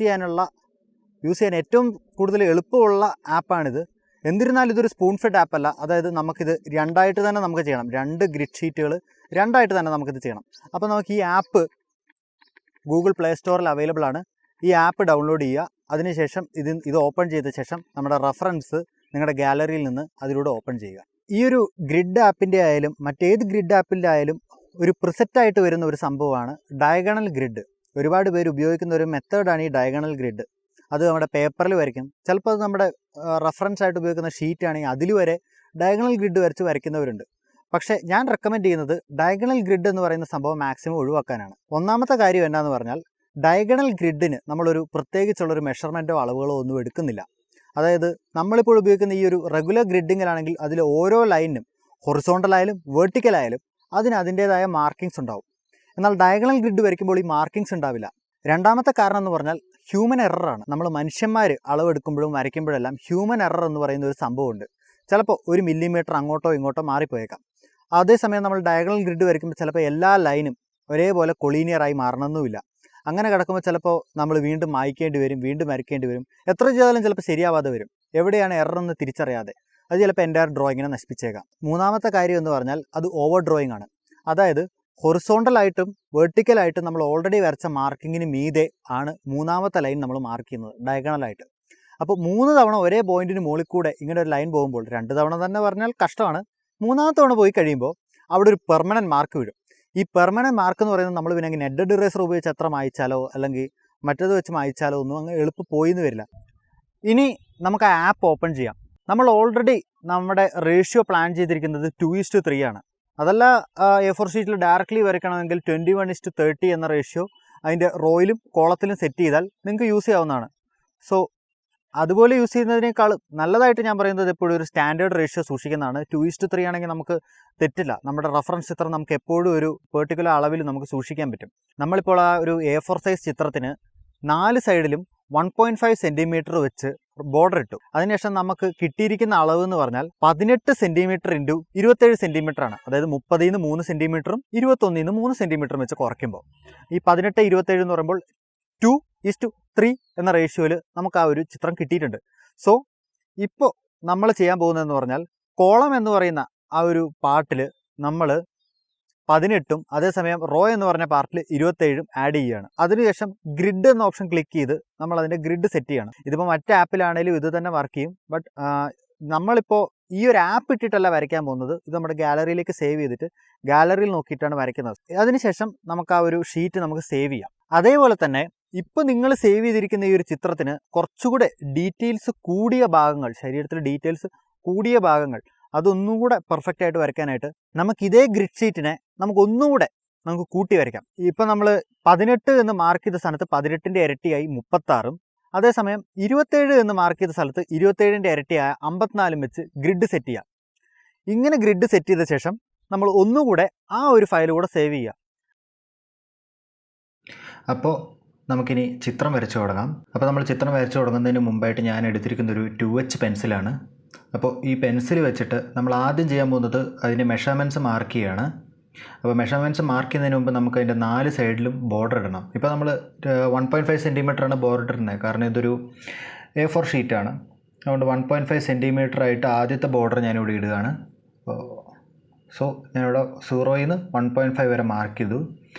ചെയ്യാൻ ഏറ്റവും കൂടുതൽ എളുപ്പമുള്ള ആപ്പാണിത്. എന്നിരുന്നാലും ഇതൊരു സ്പൂൺ ഫെഡ് ആപ്പല്ല. അതായത് നമുക്കിത് രണ്ടായിട്ട് തന്നെ നമുക്ക് ചെയ്യണം. 2 ഗ്രിഡ് ഷീറ്റുകൾ രണ്ടായിട്ട് തന്നെ നമുക്കിത് ചെയ്യണം. അപ്പോൾ നമുക്ക് ഈ ആപ്പ് ഗൂഗിൾ പ്ലേ സ്റ്റോറിൽ അവൈലബിൾ ആണ്. ഈ ആപ്പ് ഡൗൺലോഡ് ചെയ്യുക. അതിനുശേഷം ഇത് ഓപ്പൺ ചെയ്ത ശേഷം നമ്മുടെ റെഫറൻസ് നിങ്ങളുടെ ഗാലറിയിൽ നിന്ന് അതിലൂടെ ഓപ്പൺ ചെയ്യുക. ഈ ഒരു ഗ്രിഡ് ആപ്പിൻ്റെ ആയാലും മറ്റേത് ഗ്രിഡ് ആപ്പിൻ്റെ ആയാലും ഒരു പ്രിസെറ്റായിട്ട് വരുന്ന ഒരു സംഭവമാണ് ഡയഗണൽ ഗ്രിഡ്. ഒരുപാട് പേര് ഉപയോഗിക്കുന്ന ഒരു മെത്തേഡാണ് ഈ ഡയഗണൽ ഗ്രിഡ്. അത് നമ്മുടെ പേപ്പറിൽ വരയ്ക്കും. ചിലപ്പോൾ അത് നമ്മുടെ റെഫറൻസ് ആയിട്ട് ഉപയോഗിക്കുന്ന ഷീറ്റാണെങ്കിൽ അതിൽ വരെ ഡയഗണൽ ഗ്രിഡ് വരച്ച് വരയ്ക്കുന്നവരുണ്ട്. പക്ഷേ ഞാൻ റെക്കമെൻഡ് ചെയ്യുന്നത് ഡയഗണൽ ഗ്രിഡ് എന്ന് പറയുന്ന സംഭവം മാക്സിമം ഒഴിവാക്കാനാണ്. ഒന്നാമത്തെ കാര്യം എന്താണെന്ന് പറഞ്ഞാൽ ഡയഗണൽ ഗ്രിഡിന് നമ്മളൊരു പ്രത്യേകിച്ചുള്ളൊരു മെഷർമെൻറ്റോ അളവുകളോ ഒന്നും എടുക്കുന്നില്ല. അതായത് നമ്മളിപ്പോൾ ഉപയോഗിക്കുന്ന ഈ ഒരു റെഗുലർ ഗ്രിഡിങ്ങിലാണെങ്കിൽ അതിൽ ഓരോ ലൈനിനും ഹൊറിസോണ്ടലായാലും വെർട്ടിക്കലായാലും അതിൻ്റേതായ മാർക്കിങ്സ് ഉണ്ടാവും. എന്നാൽ ഡയഗണൽ ഗ്രിഡ് വരയ്ക്കുമ്പോൾ ഈ മാർക്കിങ്സ് ഉണ്ടാവില്ല. രണ്ടാമത്തെ കാരണം എന്ന് പറഞ്ഞാൽ ഹ്യൂമൻ എററാണ്. നമ്മൾ മനുഷ്യന്മാർ അളവെടുക്കുമ്പോഴും വരയ്ക്കുമ്പോഴെല്ലാം ഹ്യൂമൻ എറർ എന്ന് പറയുന്ന ഒരു സംഭവമുണ്ട്. ചിലപ്പോൾ 1 മില്ലിമീറ്റർ അങ്ങോട്ടോ ഇങ്ങോട്ടോ മാറിപ്പോയേക്കാം. അതേസമയം നമ്മൾ ഡയഗണൽ ഗ്രിഡ് വരയ്ക്കുമ്പോൾ ചിലപ്പോൾ എല്ലാ ലൈനും ഒരേപോലെ കൊളീനിയറായി മാറണമെന്നുമില്ല. അങ്ങനെ കിടക്കുമ്പോൾ ചിലപ്പോൾ നമ്മൾ വീണ്ടും മായ്ക്കേണ്ടി വരും, വീണ്ടും വരയ്ക്കേണ്ടി വരും. എത്ര ചെയ്താലും ചിലപ്പോൾ ശരിയാവാതെ വരും. എവിടെയാണ് എററെന്ന് തിരിച്ചറിയാതെ അത് ചിലപ്പോൾ എൻ്റയർ ഡ്രോയിങ്ങിനെ നശിപ്പിച്ചേക്കാം. മൂന്നാമത്തെ കാര്യം എന്ന് പറഞ്ഞാൽ അത് ഓവർ ഡ്രോയിങ് ആണ്. അതായത് ഹൊറിസോണ്ടലായിട്ടും വെർട്ടിക്കലായിട്ടും നമ്മൾ ഓൾറെഡി വരച്ച മാർക്കിങ്ങിന് മീതെ ആണ് മൂന്നാമത്തെ ലൈൻ നമ്മൾ മാർക്ക് ചെയ്യുന്നത് ഡയഗണലായിട്ട്. അപ്പോൾ 3 തവണ ഒരേ പോയിന്റിന് മുകളിൽ കൂടെ ഇങ്ങനെ ഒരു ലൈൻ പോകുമ്പോൾ 2 തവണ തന്നെ പറഞ്ഞാൽ കഷ്ടമാണ്. 3-ാമത്തെ തവണ പോയി കഴിയുമ്പോൾ അവിടെ ഒരു പെർമനൻറ്റ് മാർക്ക് വീഴും. ഈ പെർമനൻറ്റ് മാർക്ക് എന്ന് പറയുന്നത് നമ്മൾ പിന്നെ നെഡഡ് ഇറേസർ ഉപയോഗിച്ച് എത്ര മായ്ച്ചാലോ അല്ലെങ്കിൽ മറ്റേത് വെച്ച് മായ്ച്ചാലോ ഒന്നും അങ്ങ് എളുപ്പം പോയിന്ന് വരില്ല. ഇനി നമുക്ക് ആ ആപ്പ് ഓപ്പൺ ചെയ്യാം. നമ്മൾ ഓൾറെഡി നമ്മുടെ റേഷ്യോ പ്ലാൻ ചെയ്തിരിക്കുന്നത് 2:3 ആണ്. അതല്ല A4 ഷീറ്റിൽ ഡയറക്റ്റ്ലി വരയ്ക്കണമെങ്കിൽ 21:30 എന്ന റേഷ്യോ അതിൻ്റെ റോയിലും കോളത്തിലും സെറ്റ് ചെയ്താൽ നിങ്ങൾക്ക് യൂസ് ചെയ്യാവുന്നതാണ്. സോ അതുപോലെ യൂസ് ചെയ്യുന്നതിനേക്കാൾ നല്ലതായിട്ട് ഞാൻ പറയുന്നത് എപ്പോഴും ഒരു സ്റ്റാൻഡേർഡ് റേഷ്യോ സൂക്ഷിക്കുന്നതാണ്. 2:3 ആണെങ്കിൽ നമുക്ക് തെറ്റില്ല. നമ്മുടെ റഫറൻസ് ചിത്രം നമുക്ക് എപ്പോഴും ഒരു പെർട്ടിക്കുലർ അളവിൽ നമുക്ക് സൂക്ഷിക്കാൻ പറ്റും. നമ്മളിപ്പോൾ ആ ഒരു A4 സൈസ് ചിത്രത്തിന് 4 സൈഡിലും 1.5 സെൻറ്റിമീറ്റർ വെച്ച് ബോർഡർ ഇട്ടു. അതിനുശേഷം നമുക്ക് കിട്ടിയിരിക്കുന്ന അളവ് എന്ന് പറഞ്ഞാൽ 18 സെൻറ്റിമീറ്റർ ഇൻറ്റു 27 സെൻറ്റിമീറ്റർ ആണ്. അതായത് 30-ന് 3 സെൻറ്റിമീറ്ററും 21-ന് 3 സെൻറ്റിമീറ്ററും വെച്ച് കുറയ്ക്കുമ്പോൾ ഈ 18-27 എന്ന് പറയുമ്പോൾ 2:3 എന്ന റേഷ്യോയിൽ നമുക്ക് ആ ഒരു ചിത്രം കിട്ടിയിട്ടുണ്ട്. സോ ഇപ്പോൾ നമ്മൾ ചെയ്യാൻ പോകുന്നതെന്ന് പറഞ്ഞാൽ കോളം എന്ന് പറയുന്ന ആ ഒരു പാർട്ടിൽ നമ്മൾ 18ഉം അതേസമയം റോ എന്ന് പറഞ്ഞ പാർട്ടിൽ 27ഉം ആഡ് ചെയ്യുകയാണ്. അതിനുശേഷം ഗ്രിഡ് എന്ന ഓപ്ഷൻ ക്ലിക്ക് ചെയ്ത് നമ്മൾ അതിൻ്റെ ഗ്രിഡ് സെറ്റ് ചെയ്യണം. ഇതിപ്പോൾ മറ്റ് ആപ്പിലാണെങ്കിലും ഇത് തന്നെ വർക്ക് ചെയ്യും. ബട്ട് നമ്മളിപ്പോൾ ഈ ഒരു ആപ്പ് ഇട്ടിട്ടല്ല വരയ്ക്കാൻ പോകുന്നത്. ഇത് നമ്മുടെ ഗാലറിയിലേക്ക് സേവ് ചെയ്തിട്ട് ഗാലറിയിൽ നോക്കിയിട്ടാണ് വരയ്ക്കുന്നത്. അതിനുശേഷം നമുക്ക് ആ ഒരു ഷീറ്റ് നമുക്ക് സേവ് ചെയ്യാം. അതേപോലെ തന്നെ ഇപ്പോൾ നിങ്ങൾ സേവ് ചെയ്തിരിക്കുന്ന ഈ ഒരു ചിത്രത്തിന് കുറച്ചുകൂടെ ഡീറ്റെയിൽസ് കൂടിയ ഭാഗങ്ങൾ, ശരീരത്തിൽ ഡീറ്റെയിൽസ് കൂടിയ ഭാഗങ്ങൾ അതൊന്നുകൂടെ പെർഫെക്റ്റ് ആയിട്ട് വരയ്ക്കാനായിട്ട് നമുക്ക് ഇതേ ഗ്രിഡ് ഷീറ്റിനെ നമുക്ക് കൂട്ടി വരയ്ക്കാം. ഇപ്പം നമ്മൾ 18 എന്ന് മാർക്ക് ചെയ്ത സ്ഥാനത്ത് 18ൻ്റെ ഇരട്ടിയായി 36ഉം അതേസമയം 27 എന്ന് മാർക്ക് ചെയ്ത സ്ഥലത്ത് 27ൻ്റെ ഇരട്ടിയായ 54ഉം വെച്ച് ഗ്രിഡ് സെറ്റ് ചെയ്യാം. ഇങ്ങനെ ഗ്രിഡ് സെറ്റ് ചെയ്ത ശേഷം നമ്മൾ ഒന്നുകൂടെ ആ ഒരു ഫയൽ കൂടെ സേവ് ചെയ്യുക. അപ്പോൾ നമുക്കിനി ചിത്രം വരച്ചു തുടങ്ങാം. അപ്പോൾ നമ്മൾ ചിത്രം വരച്ചു തുടങ്ങുന്നതിന് മുമ്പായിട്ട് ഞാൻ എടുത്തിരിക്കുന്ന ഒരു 2H പെൻസിലാണ്. അപ്പോൾ ഈ പെൻസിൽ വെച്ചിട്ട് നമ്മൾ ആദ്യം ചെയ്യാൻ പോകുന്നത് അതിൻ്റെ മെഷർമെൻറ്റ്സ് മാർക്ക് ചെയ്യുകയാണ്. അപ്പോൾ മെഷർമെൻറ്റ്സ് മാർക്ക് ചെയ്യുന്നതിന് മുമ്പ് നമുക്ക് അതിൻ്റെ 4 സൈഡിലും ബോർഡർ ഇടണം. ഇപ്പോൾ നമ്മൾ 1.5 സെൻറ്റിമീറ്ററാണ് ബോർഡർ ഇടുന്നത്. കാരണം ഇതൊരു A4 ഷീറ്റാണ്. അതുകൊണ്ട് 1.5 സെൻറ്റിമീറ്റർ ആയിട്ട് ആദ്യത്തെ ബോർഡർ ഞാനിവിടെ ഇടുകയാണ്. സോ ഞാനിവിടെ 0-ന്ന് 1.5 വരെ മാർക്ക് ചെയ്തു.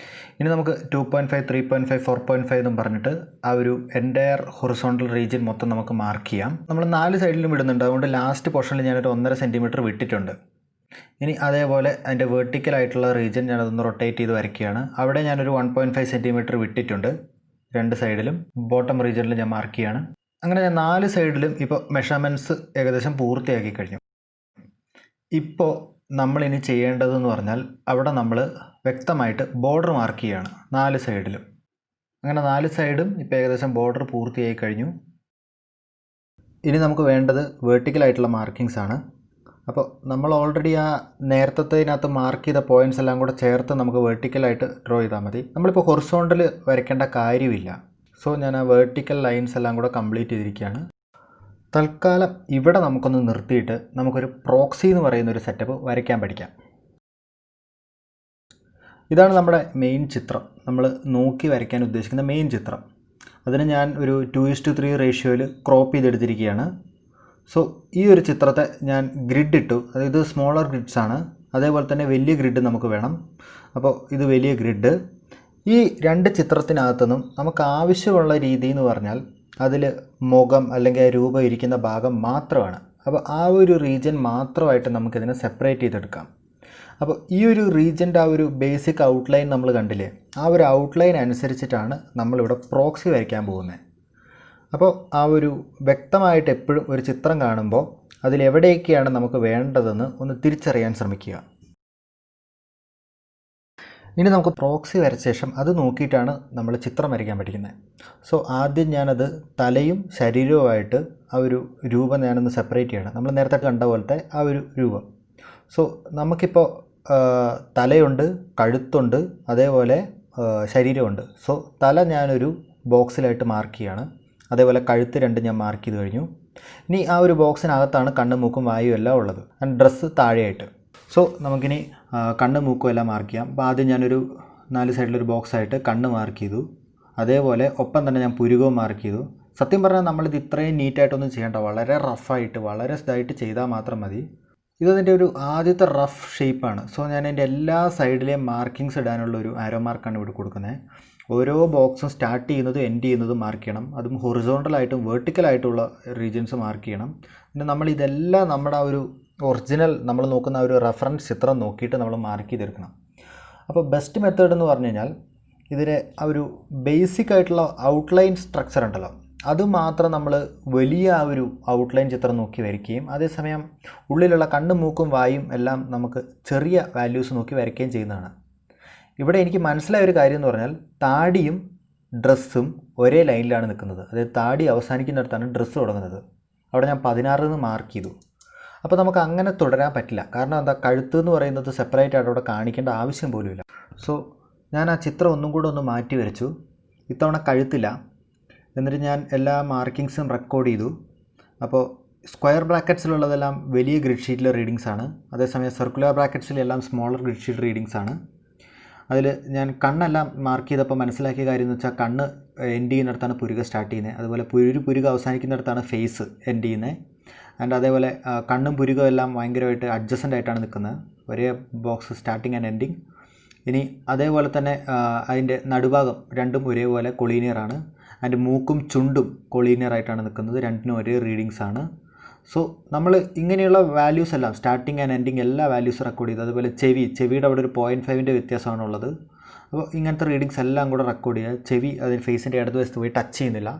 ഇനി നമുക്ക് 2.5, 3.5, 4.5 എന്നും പറഞ്ഞിട്ട് ആ ഒരു എൻ്റയർ ഹൊറിസോണ്ടൽ റീജിയൻ മൊത്തം നമുക്ക് മാർക്ക് ചെയ്യാം. നമ്മൾ 4 സൈഡിലും ഇടുന്നുണ്ട്. അതുകൊണ്ട് ലാസ്റ്റ് പോർഷനിൽ ഞാനൊരു 1.5 സെൻറ്റിമീറ്റർ വിട്ടിട്ടുണ്ട്. ഇനി അതേപോലെ അതിൻ്റെ വെർട്ടിക്കലായിട്ടുള്ള റീജിയൻ ഞാനതൊന്ന് റൊട്ടേറ്റ് ചെയ്ത് വരയ്ക്കുകയാണ്. അവിടെ ഞാനൊരു 1.5 സെൻറ്റിമീറ്റർ വിട്ടിട്ടുണ്ട്. 2 സൈഡിലും ബോട്ടം റീജിയനിൽ ഞാൻ മാർക്ക് ചെയ്യുകയാണ്. അങ്ങനെ ഞാൻ 4 സൈഡിലും ഇപ്പോൾ മെഷർമെൻറ്റ്സ് ഏകദേശം പൂർത്തിയാക്കി കഴിഞ്ഞു. ഇപ്പോൾ നമ്മളിനി ചെയ്യേണ്ടതെന്ന് പറഞ്ഞാൽ അവിടെ നമ്മൾ വ്യക്തമായിട്ട് ബോർഡർ മാർക്ക് ചെയ്യുകയാണ് 4 സൈഡിലും. അങ്ങനെ 4 സൈഡും ഇപ്പോൾ ഏകദേശം ബോർഡർ പൂർത്തിയായി കഴിഞ്ഞു. ഇനി നമുക്ക് വേണ്ടത് വെർട്ടിക്കലായിട്ടുള്ള മാർക്കിങ്സ് ആണ്. അപ്പോൾ നമ്മൾ ഓൾറെഡി ആ നേരത്തതിനകത്ത് മാർക്ക് ചെയ്ത പോയിൻറ്റ്സ് എല്ലാം കൂടെ ചേർത്ത് നമുക്ക് വെർട്ടിക്കലായിട്ട് ഡ്രോ ചെയ്താൽ മതി. നമ്മളിപ്പോൾ ഹൊറിസോണ്ടൽ വരയ്ക്കേണ്ട കാര്യമില്ല. സോ ഞാൻ ആ വെർട്ടിക്കൽ ലൈൻസ് എല്ലാം കൂടെ കംപ്ലീറ്റ് ചെയ്തിരിക്കുകയാണ്. തൽക്കാലം ഇവിടെ നമുക്കൊന്ന് നിർത്തിയിട്ട് നമുക്കൊരു പ്രോക്സി എന്ന് പറയുന്നൊരു സെറ്റപ്പ് വരയ്ക്കാൻ പഠിക്കാം. ഇതാണ് നമ്മുടെ മെയിൻ ചിത്രം, നമ്മൾ നോക്കി വരയ്ക്കാൻ ഉദ്ദേശിക്കുന്ന മെയിൻ ചിത്രം. അതിന് ഞാൻ ഒരു 2:3 റേഷ്യോയിൽ ക്രോപ്പ് ചെയ്തെടുത്തിരിക്കുകയാണ്. സോ ഈ ഒരു ചിത്രത്തെ ഞാൻ ഗ്രിഡ് ഇട്ടു. അതായത് സ്മോളർ ഗ്രിഡ്സാണ്. അതേപോലെ തന്നെ വലിയ ഗ്രിഡ് നമുക്ക് വേണം. അപ്പോൾ ഇത് വലിയ ഗ്രിഡ്. ഈ 2 ചിത്രത്തിനകത്തുനിന്നും നമുക്ക് ആവശ്യമുള്ള രീതി എന്ന് പറഞ്ഞാൽ അതിൽ മുഖം അല്ലെങ്കിൽ ആ രൂപം ഇരിക്കുന്ന ഭാഗം മാത്രമാണ്. അപ്പോൾ ആ ഒരു റീജിയൻ മാത്രമായിട്ട് നമുക്കിതിനെ സെപ്പറേറ്റ് ചെയ്തെടുക്കാം. അപ്പോൾ ഈ ഒരു റീജിയൻ്റെ ആ ഒരു ബേസിക് ഔട്ട്ലൈൻ നമ്മൾ കണ്ടില്ലേ, ആ ഒരു ഔട്ട്ലൈൻ അനുസരിച്ചിട്ടാണ് നമ്മളിവിടെ പ്രോക്സി വരയ്ക്കാൻ പോകുന്നത്. അപ്പോൾ ആ ഒരു വ്യക്തമായിട്ട് എപ്പോഴും ഒരു ചിത്രം കാണുമ്പോൾ അതിലെവിടെയൊക്കെയാണ് നമുക്ക് വേണ്ടതെന്ന് ഒന്ന് തിരിച്ചറിയാൻ ശ്രമിക്കുക. ഇനി നമുക്ക് പ്രോക്സി വരച്ച ശേഷം അത് നോക്കിയിട്ടാണ് നമ്മൾ ചിത്രം വരയ്ക്കാൻ പഠിക്കുന്നത്. സോ ആദ്യം ഞാനത് തലയും ശരീരവുമായിട്ട് ആ ഒരു രൂപം ഞാനൊന്ന് സെപ്പറേറ്റ് ചെയ്യണം. നമ്മൾ നേരത്തെ കണ്ട പോലത്തെ ആ ഒരു രൂപം. സോ നമുക്കിപ്പോൾ തലയുണ്ട്, കഴുത്തുണ്ട്, അതേപോലെ ശരീരമുണ്ട്. സോ തല ഞാനൊരു ബോക്സിലായിട്ട് മാർക്ക് ചെയ്യുകയാണ്. അതേപോലെ കഴുത്ത് 2 ഞാൻ മാർക്ക് ചെയ്ത് കഴിഞ്ഞു. ഇനി ആ ഒരു ബോക്സിനകത്താണ് കണ്ണും മൂക്കും വായും എല്ലാം ഉള്ളത്. ഡ്രസ്സ് താഴെയായിട്ട്. സോ നമുക്കിനി കണ്ണ് മൂക്കും എല്ലാം മാർക്ക് ചെയ്യാം. അപ്പോൾ ആദ്യം ഞാനൊരു 4 സൈഡിലൊരു ബോക്സായിട്ട് കണ്ണ് മാർക്ക് ചെയ്തു. അതേപോലെ ഒപ്പം തന്നെ ഞാൻ പുരുകവും മാർക്ക് ചെയ്തു. സത്യം പറഞ്ഞാൽ നമ്മളിത് ഇത്രയും നീറ്റായിട്ടൊന്നും ചെയ്യേണ്ട, വളരെ റഫായിട്ട് വളരെ ഇതായിട്ട് ചെയ്താൽ മാത്രം മതി. ഇതതിൻ്റെ ഒരു ആദ്യത്തെ റഫ് ഷേപ്പാണ്. സോ ഞാൻ എൻ്റെ എല്ലാ സൈഡിലെയും മാർക്കിങ്സ് ഇടാനുള്ള ഒരു ആരോ മാർക്കാണ് ഇവിടെ കൊടുക്കുന്നത്. ഓരോ ബോക്സും സ്റ്റാർട്ട് ചെയ്യുന്നതും എൻഡ് ചെയ്യുന്നതും മാർക്ക് ചെയ്യണം. അതും ഹൊറിസോണ്ടലായിട്ടും വേർട്ടിക്കലായിട്ടുള്ള റീജിയൻസ് മാർക്ക് ചെയ്യണം. പിന്നെ നമ്മൾ ഇതെല്ലാം നമ്മുടെ ആ ഒരു ഒറിജിനൽ നമ്മൾ നോക്കുന്ന ആ ഒരു റെഫറൻസ് ചിത്രം നോക്കിയിട്ട് നമ്മൾ മാർക്ക് ചെയ്തെടുക്കണം. അപ്പോൾ ബെസ്റ്റ് മെത്തേഡ് എന്ന് പറഞ്ഞു കഴിഞ്ഞാൽ ഇതിലെ ആ ഒരു ബേസിക് ആയിട്ടുള്ള ഔട്ട്ലൈൻ സ്ട്രക്ചർ ഉണ്ടല്ലോ, അത് മാത്രം നമ്മൾ വലിയ ആ ഒരു ഔട്ട്ലൈൻ ചിത്രം നോക്കി വരയ്ക്കുകയും അതേസമയം ഉള്ളിലുള്ള കണ്ണും മൂക്കും വായും എല്ലാം നമുക്ക് ചെറിയ വാല്യൂസ് നോക്കി വരയ്ക്കുകയും ചെയ്യുന്നതാണ്. ഇവിടെ എനിക്ക് മനസ്സിലായ ഒരു കാര്യം എന്ന് പറഞ്ഞാൽ താടിയും ഡ്രസ്സും ഒരേ ലൈനിലാണ് നിൽക്കുന്നത്. അതായത് താടി അവസാനിക്കുന്നിടത്താണ് ഡ്രസ്സ് തുടങ്ങുന്നത്. അവിടെ ഞാൻ 16 എന്ന് മാർക്ക് ചെയ്തു. അപ്പോൾ നമുക്ക് അങ്ങനെ തുടരാൻ പറ്റില്ല. കാരണം എന്താ, കഴുത്ത് എന്ന് പറയുന്നത് സെപ്പറേറ്റ് ആയിട്ട് അവിടെ കാണിക്കേണ്ട ആവശ്യം പോലുമില്ല. സോ ഞാൻ ആ ചിത്രം ഒന്നും കൂടെ ഒന്ന് മാറ്റി വരച്ചു. ഇത്തവണ കഴുത്തില്ല. എന്നിട്ട് ഞാൻ എല്ലാ മാർക്കിങ്സും റെക്കോർഡ് ചെയ്തു. അപ്പോൾ സ്ക്വയർ ബ്രാക്കറ്റ്സിലുള്ളതെല്ലാം വലിയ ഗ്രിഡ് ഷീറ്റിലെ റീഡിങ്സ് ആണ്. അതേസമയം സർക്കുലർ ബ്രാക്കറ്റ്സിലെല്ലാം സ്മോളർ ഗ്രിഡ് ഷീറ്റ് റീഡിങ്സ് ആണ്. അതിൽ ഞാൻ കണ്ണെല്ലാം മാർക്ക് ചെയ്തപ്പോൾ മനസ്സിലാക്കിയ കാര്യം എന്ന് വെച്ചാൽ കണ്ണ് എൻഡ് ചെയ്യുന്നിടത്താണ് പുരുക സ്റ്റാർട്ട് ചെയ്യുന്നത്. അതുപോലെ പുരുക അവസാനിക്കുന്നിടത്താണ് ഫേസ് എൻഡ് ചെയ്യുന്നത്. ആൻഡ് അതേപോലെ കണ്ണും പുരുകവും എല്ലാം ഭയങ്കരമായിട്ട് അഡ്ജസ്റ്റൻ്റ് ആയിട്ടാണ് നിൽക്കുന്നത്, ഒരേ ബോക്സ് സ്റ്റാർട്ടിങ് ആൻഡ് എൻഡിങ്. ഇനി അതേപോലെ തന്നെ അതിൻ്റെ നടുഭാഗം രണ്ടും ഒരേപോലെ കൊളീനിയറാണ്. ആൻഡ് മൂക്കും ചുണ്ടും കൊളീനിയറായിട്ടാണ് നിൽക്കുന്നത്. രണ്ടിനും ഒരേ റീഡിങ്സ് ആണ്. സോ നമ്മൾ ഇങ്ങനെയുള്ള വാല്യൂസ് എല്ലാം സ്റ്റാർട്ടിങ് ആൻഡ് എൻഡിങ് എല്ലാ വാല്യൂസും റെക്കോർഡ് ചെയ്തു. അതുപോലെ ചെവിയുടെ അവിടെ ഒരു 0.5 വ്യത്യാസമാണുള്ളത്. അപ്പോൾ ഇങ്ങനത്തെ റീഡിങ്സ് എല്ലാം കൂടെ റെക്കോർഡ് ചെയ്യുക. ചെവി അതിന് ഫേസിൻ്റെ ഇടതുവശത്ത് പോയി ടച്ച് ചെയ്യുന്നില്ല.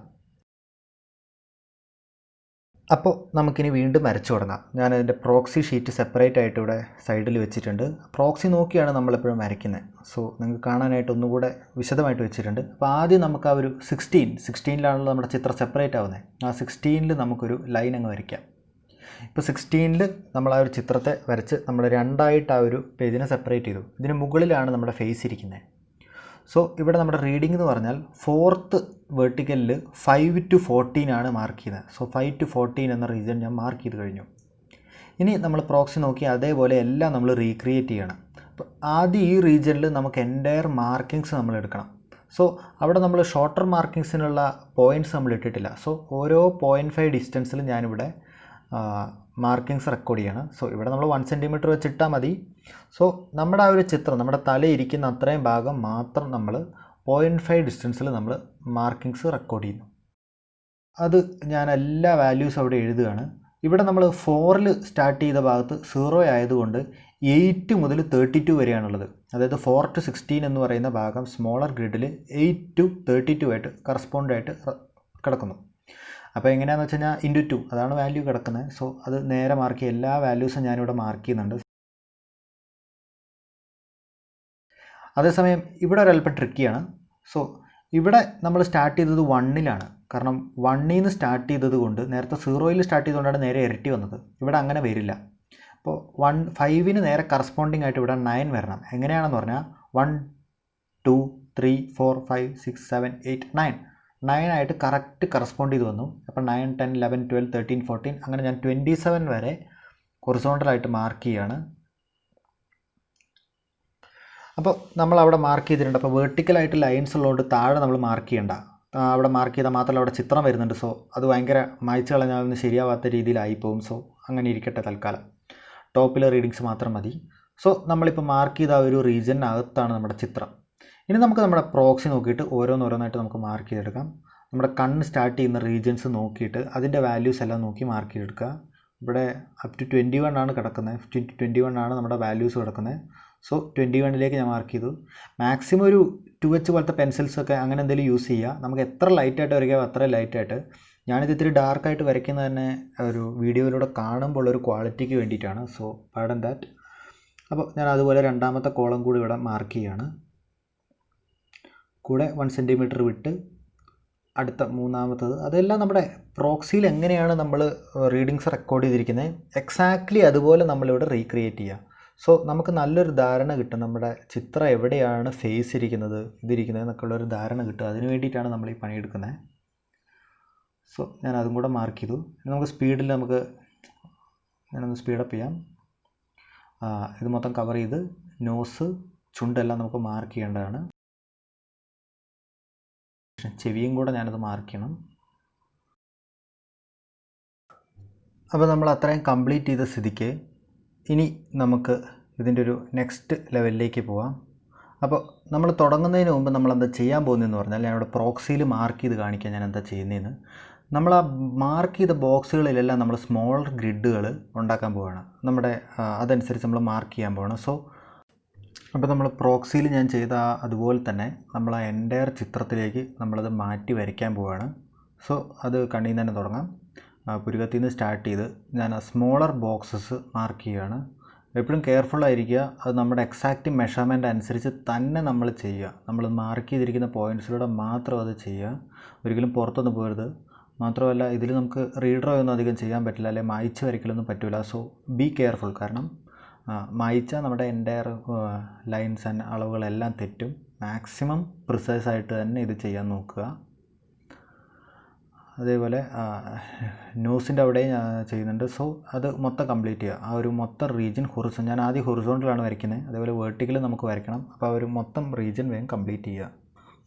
അപ്പോൾ നമുക്കിനി വീണ്ടും വരച്ചു തുടങ്ങാം. ഞാനതിൻ്റെ പ്രോക്സി ഷീറ്റ് സെപ്പറേറ്റ് ആയിട്ട് ഇവിടെ സൈഡിൽ വെച്ചിട്ടുണ്ട്. പ്രോക്സി നോക്കിയാണ് നമ്മളെപ്പോഴും വരയ്ക്കുന്നത്. സോ നിങ്ങൾക്ക് കാണാനായിട്ട് ഒന്നുകൂടെ വിശദമായിട്ട് വെച്ചിട്ടുണ്ട്. അപ്പോൾ ആദ്യം നമുക്ക് ആ ഒരു 16-ലാണല്ലോ നമ്മുടെ ചിത്രം സെപ്പറേറ്റ് ആവുന്നത്. ആ 16-ൽ നമുക്കൊരു ലൈൻ അങ്ങ് വരയ്ക്കാം. ഇപ്പോൾ 16-ൽ നമ്മൾ ആ ഒരു ചിത്രത്തെ വരച്ച് നമ്മൾ രണ്ടായിട്ട് ആ ഒരു പേജിനെ സെപ്പറേറ്റ് ചെയ്തു. ഇതിന് മുകളിലാണ് നമ്മുടെ ഫേസ് ഇരിക്കുന്നത്. സോ ഇവിടെ നമ്മുടെ റീഡിംഗ് എന്ന് പറഞ്ഞാൽ 4th വെർട്ടിക്കലിൽ 5 to 14 ആണ് മാർക്ക് ചെയ്യുന്നത്. സോ 5 to 14 എന്ന റീജിയൻ ഞാൻ മാർക്ക് ചെയ്ത് കഴിഞ്ഞു. ഇനി നമ്മൾ പ്രോക്സി നോക്കി അതേപോലെ എല്ലാം നമ്മൾ റീക്രിയേറ്റ് ചെയ്യണം. അപ്പോൾ ആദ്യം ഈ റീജിയനിൽ നമുക്ക് എൻ്റയർ മാർക്കിങ്സ് നമ്മൾ എടുക്കണം. സോ അവിടെ നമ്മൾ ഷോർട്ടർ മാർക്കിങ്സിനുള്ള പോയിൻറ്റ്സ് നമ്മൾ ഇട്ടിട്ടില്ല. സോ ഓരോ 0.5 ഡിസ്റ്റൻസിലും ഞാനിവിടെ മാർക്കിങ്സ് റെക്കോർഡ് ചെയ്യണം. സോ ഇവിടെ നമ്മൾ 1 സെൻറ്റിമീറ്റർ വെച്ചിട്ടാൽ മതി. സോ നമ്മുടെ ആ ഒരു ചിത്രം നമ്മുടെ തലയിരിക്കുന്ന അത്രയും ഭാഗം മാത്രം നമ്മൾ 0.5 ഡിസ്റ്റൻസിൽ നമ്മൾ മാർക്കിങ്സ് റെക്കോർഡ് ചെയ്യുന്നു. അത് ഞാൻ എല്ലാ വാല്യൂസും അവിടെ എഴുതുകയാണ്. ഇവിടെ നമ്മൾ 4-ൽ സ്റ്റാർട്ട് ചെയ്ത ഭാഗത്ത് 0 ആയതുകൊണ്ട് 8 മുതൽ 32 വരെയാണുള്ളത്. അതായത് 4 to 16 എന്ന് പറയുന്ന ഭാഗം സ്മോളർ ഗ്രിഡിൽ 8 to 32 ആയിട്ട് കറസ്പോണ്ട് ആയിട്ട് കിടക്കുന്നു. അപ്പോൾ എങ്ങനെയാണെന്ന് വെച്ച് കഴിഞ്ഞാൽ ഇൻറ്റു 2 അതാണ് വാല്യൂ കിടക്കുന്നത്. സോ അത് നേരെ മാർക്ക് ചെയ്യുക. എല്ലാ വാല്യൂസും ഞാനിവിടെ മാർക്ക് ചെയ്യുന്നുണ്ട്. അതേസമയം ഇവിടെ ഒരല്പം ട്രിക്കിയാണ്. സോ ഇവിടെ നമ്മൾ സ്റ്റാർട്ട് ചെയ്തത് 1-ലാണ്. കാരണം 1-ൽ നിന്ന് സ്റ്റാർട്ട് ചെയ്തത് കൊണ്ട് നേരത്തെ 0-ൽ സ്റ്റാർട്ട് ചെയ്തുകൊണ്ടാണ് നേരെ ഇരട്ടി വന്നത്. ഇവിടെ അങ്ങനെ വരില്ല. അപ്പോൾ 5-ന് നേരെ കറസ്പോണ്ടിങ് ആയിട്ട് ഇവിടെ 9 വരണം. എങ്ങനെയാണെന്ന് പറഞ്ഞാൽ 1 2 3 4 5 6 7 8 9 ആയിട്ട് കറക്റ്റ് കറസ്പോണ്ട് ചെയ്ത് വന്നു. അപ്പോൾ 9 10 11 12 13 14 അങ്ങനെ ഞാൻ 27 വരെ ഹൊറിസോണ്ടലായിട്ട് മാർക്ക് ചെയ്യുകയാണ്. അപ്പോൾ നമ്മൾ അവിടെ മാർക്ക് ചെയ്തിട്ടുണ്ട്. അപ്പോൾ വെർട്ടിക്കലായിട്ട് ലൈൻസ് ഉള്ളതുകൊണ്ട് താഴെ നമ്മൾ മാർക്ക് ചെയ്യണ്ട. അവിടെ മാർക്ക് ചെയ്താൽ മാത്രമല്ല അവിടെ ചിത്രം വരുന്നുണ്ട്. സോ അത് ഭയങ്കര മായ്ച്ചു കളഞ്ഞാൽ ശരിയാവാത്ത രീതിയിലായിപ്പോവും. സോ അങ്ങനെ ഇരിക്കട്ടെ തൽക്കാലം. ടോപ്പിലെ റീഡിങ്സ് മാത്രം മതി. സോ നമ്മളിപ്പോൾ മാർക്ക് ചെയ്ത ആ ഒരു റീജിയനകത്താണ് നമ്മുടെ ചിത്രം. ഇനി നമുക്ക് നമ്മുടെ പ്രോക്സി നോക്കിയിട്ട് ഓരോന്നോരോന്നായിട്ട് നമുക്ക് മാർക്ക് ചെയ്തെടുക്കാം. നമ്മുടെ കണ്ണ് സ്റ്റാർട്ട് ചെയ്യുന്ന റീജിയൻസ് നോക്കിയിട്ട് അതിൻ്റെ വാല്യൂസ് എല്ലാം നോക്കി മാർക്ക് ചെയ്തെടുക്കുക. ഇവിടെ അപ് ടു 21 ആണ് കിടക്കുന്നത്. 21 ആണ് നമ്മുടെ വാല്യൂസ് കിടക്കുന്നത്. സോ 21-ലേക്ക് ഞാൻ മാർക്ക് ചെയ്തു. മാക്സിമം ഒരു 2H പോലത്തെ പെൻസിൽസൊക്കെ അങ്ങനെ എന്തെങ്കിലും യൂസ് ചെയ്യുക. നമുക്ക് എത്ര ലൈറ്റായിട്ട് വരയ്ക്കാമോ അത്രയും ലൈറ്റായിട്ട്. ഞാനിത് ഇത്തിരി ഡാർക്കായിട്ട് വരയ്ക്കുന്നത് തന്നെ ഒരു വീഡിയോയിലൂടെ കാണുമ്പോൾ ഒരു ക്വാളിറ്റിക്ക് വേണ്ടിയിട്ടാണ്. So pardon that. അപ്പോൾ ഞാൻ അതുപോലെ രണ്ടാമത്തെ കോളം കൂടി ഇവിടെ മാർക്ക് ചെയ്യുകയാണ്. കൂടെ 1 സെൻറ്റിമീറ്റർ വിട്ട് അടുത്ത മൂന്നാമത്തത്. അതെല്ലാം നമ്മുടെ പ്രോക്സിയിൽ എങ്ങനെയാണ് നമ്മൾ റീഡിങ്സ് റെക്കോർഡ് ചെയ്തിരിക്കുന്നത് എക്സാക്ട്ലി അതുപോലെ നമ്മളിവിടെ റീക്രിയേറ്റ് ചെയ്യുക. സോ നമുക്ക് നല്ലൊരു ധാരണ കിട്ടും നമ്മുടെ ചിത്രം എവിടെയാണ് ഫേസ് ഇരിക്കുന്നത് ഇതിരിക്കുന്നത് എന്നൊക്കെയുള്ളൊരു ധാരണ കിട്ടും. അതിന് വേണ്ടിയിട്ടാണ് നമ്മൾ ഈ പണിയെടുക്കുന്നത്. സോ ഞാൻ അതും കൂടെ മാർക്ക് ചെയ്തു. നമുക്ക് സ്പീഡിൽ ഞാനൊന്ന് സ്പീഡപ്പ് ചെയ്യാം. ഇത് മൊത്തം കവർ ചെയ്ത് നോസ് ചുണ്ടെല്ലാം നമുക്ക് മാർക്ക് ചെയ്യേണ്ടതാണ്. ചെവിയും കൂടെ ഞാനത് മാർക്ക് ചെയ്യണം. അപ്പോൾ നമ്മൾ അത്രയും കംപ്ലീറ്റ് ചെയ്ത സ്ഥിതിക്ക് ഇനി നമുക്ക് ഇതിൻ്റെ ഒരു നെക്സ്റ്റ് ലെവലിലേക്ക് പോവാം. അപ്പോൾ നമ്മൾ തുടങ്ങുന്നതിന് മുമ്പ് നമ്മളെന്താ ചെയ്യാൻ പോകുന്നതെന്ന് പറഞ്ഞാൽ ഞാനിവിടെ പ്രോക്സിയിൽ മാർക്ക് ചെയ്ത് കാണിക്കാൻ ഞാൻ എന്താ ചെയ്യുന്നതെന്ന്. നമ്മൾ ആ മാർക്ക് ചെയ്ത ബോക്സുകളിലെല്ലാം നമ്മൾ സ്മോൾ ഗ്രിഡുകൾ ഉണ്ടാക്കാൻ പോവുകയാണ്. നമ്മുടെ അതനുസരിച്ച് നമ്മൾ മാർക്ക് ചെയ്യാൻ പോവുകയാണ്. സോ അപ്പോൾ നമ്മൾ പ്രോക്സിയിൽ ഞാൻ ചെയ്ത അതുപോലെ തന്നെ നമ്മൾ ആ എൻ്റയർ ചിത്രത്തിലേക്ക് നമ്മളത് മാറ്റി വരയ്ക്കാൻ പോവുകയാണ്. സോ അത് കണ്ണിൽ നിന്ന് തന്നെ തുടങ്ങാം. പുരുകത്തിൽ നിന്ന് സ്റ്റാർട്ട് ചെയ്ത് ഞാൻ ആ സ്മോളർ ബോക്സസ് മാർക്ക് ചെയ്യുകയാണ്. എപ്പോഴും കെയർഫുള്ളായിരിക്കുക. അത് നമ്മുടെ എക്സാക്റ്റ് മെഷർമെൻ്റ് അനുസരിച്ച് തന്നെ നമ്മൾ ചെയ്യുക. നമ്മൾ മാർക്ക് ചെയ്തിരിക്കുന്ന പോയിൻറ്റ്സിലൂടെ മാത്രം അത് ചെയ്യുക. ഒരിക്കലും പുറത്തൊന്നും പോകരുത്. മാത്രമല്ല ഇതിൽ നമുക്ക് റീഡ്രോ ഒന്നും അധികം ചെയ്യാൻ പറ്റില്ല, അല്ലെങ്കിൽ മായ്ച്ച് വരയ്ക്കലൊന്നും പറ്റില്ല. So be careful. കാരണം മായ്ച്ചാൽ നമ്മുടെ എൻ്റയർ ലൈൻസ് ആൻഡ് അളവുകളെല്ലാം തെറ്റും. മാക്സിമം പ്രിസൈസായിട്ട് തന്നെ ഇത് ചെയ്യാൻ നോക്കുക. അതേപോലെ നോസിൻ്റെ അവിടെ ഞാൻ ചെയ്യുന്നുണ്ട്. സോ അത് മൊത്തം കംപ്ലീറ്റ് ചെയ്യുക. ആ ഒരു മൊത്തം റീജിയൻ ഞാൻ ആദ്യം ഹൊറിസോണ്ടലാണ് വരയ്ക്കുന്നത്. അതേപോലെ വെർട്ടിക്കൽ നമുക്ക് വരയ്ക്കണം. അപ്പോൾ ആ ഒരു മൊത്തം റീജിയൻ വേഗം കംപ്ലീറ്റ് ചെയ്യുക.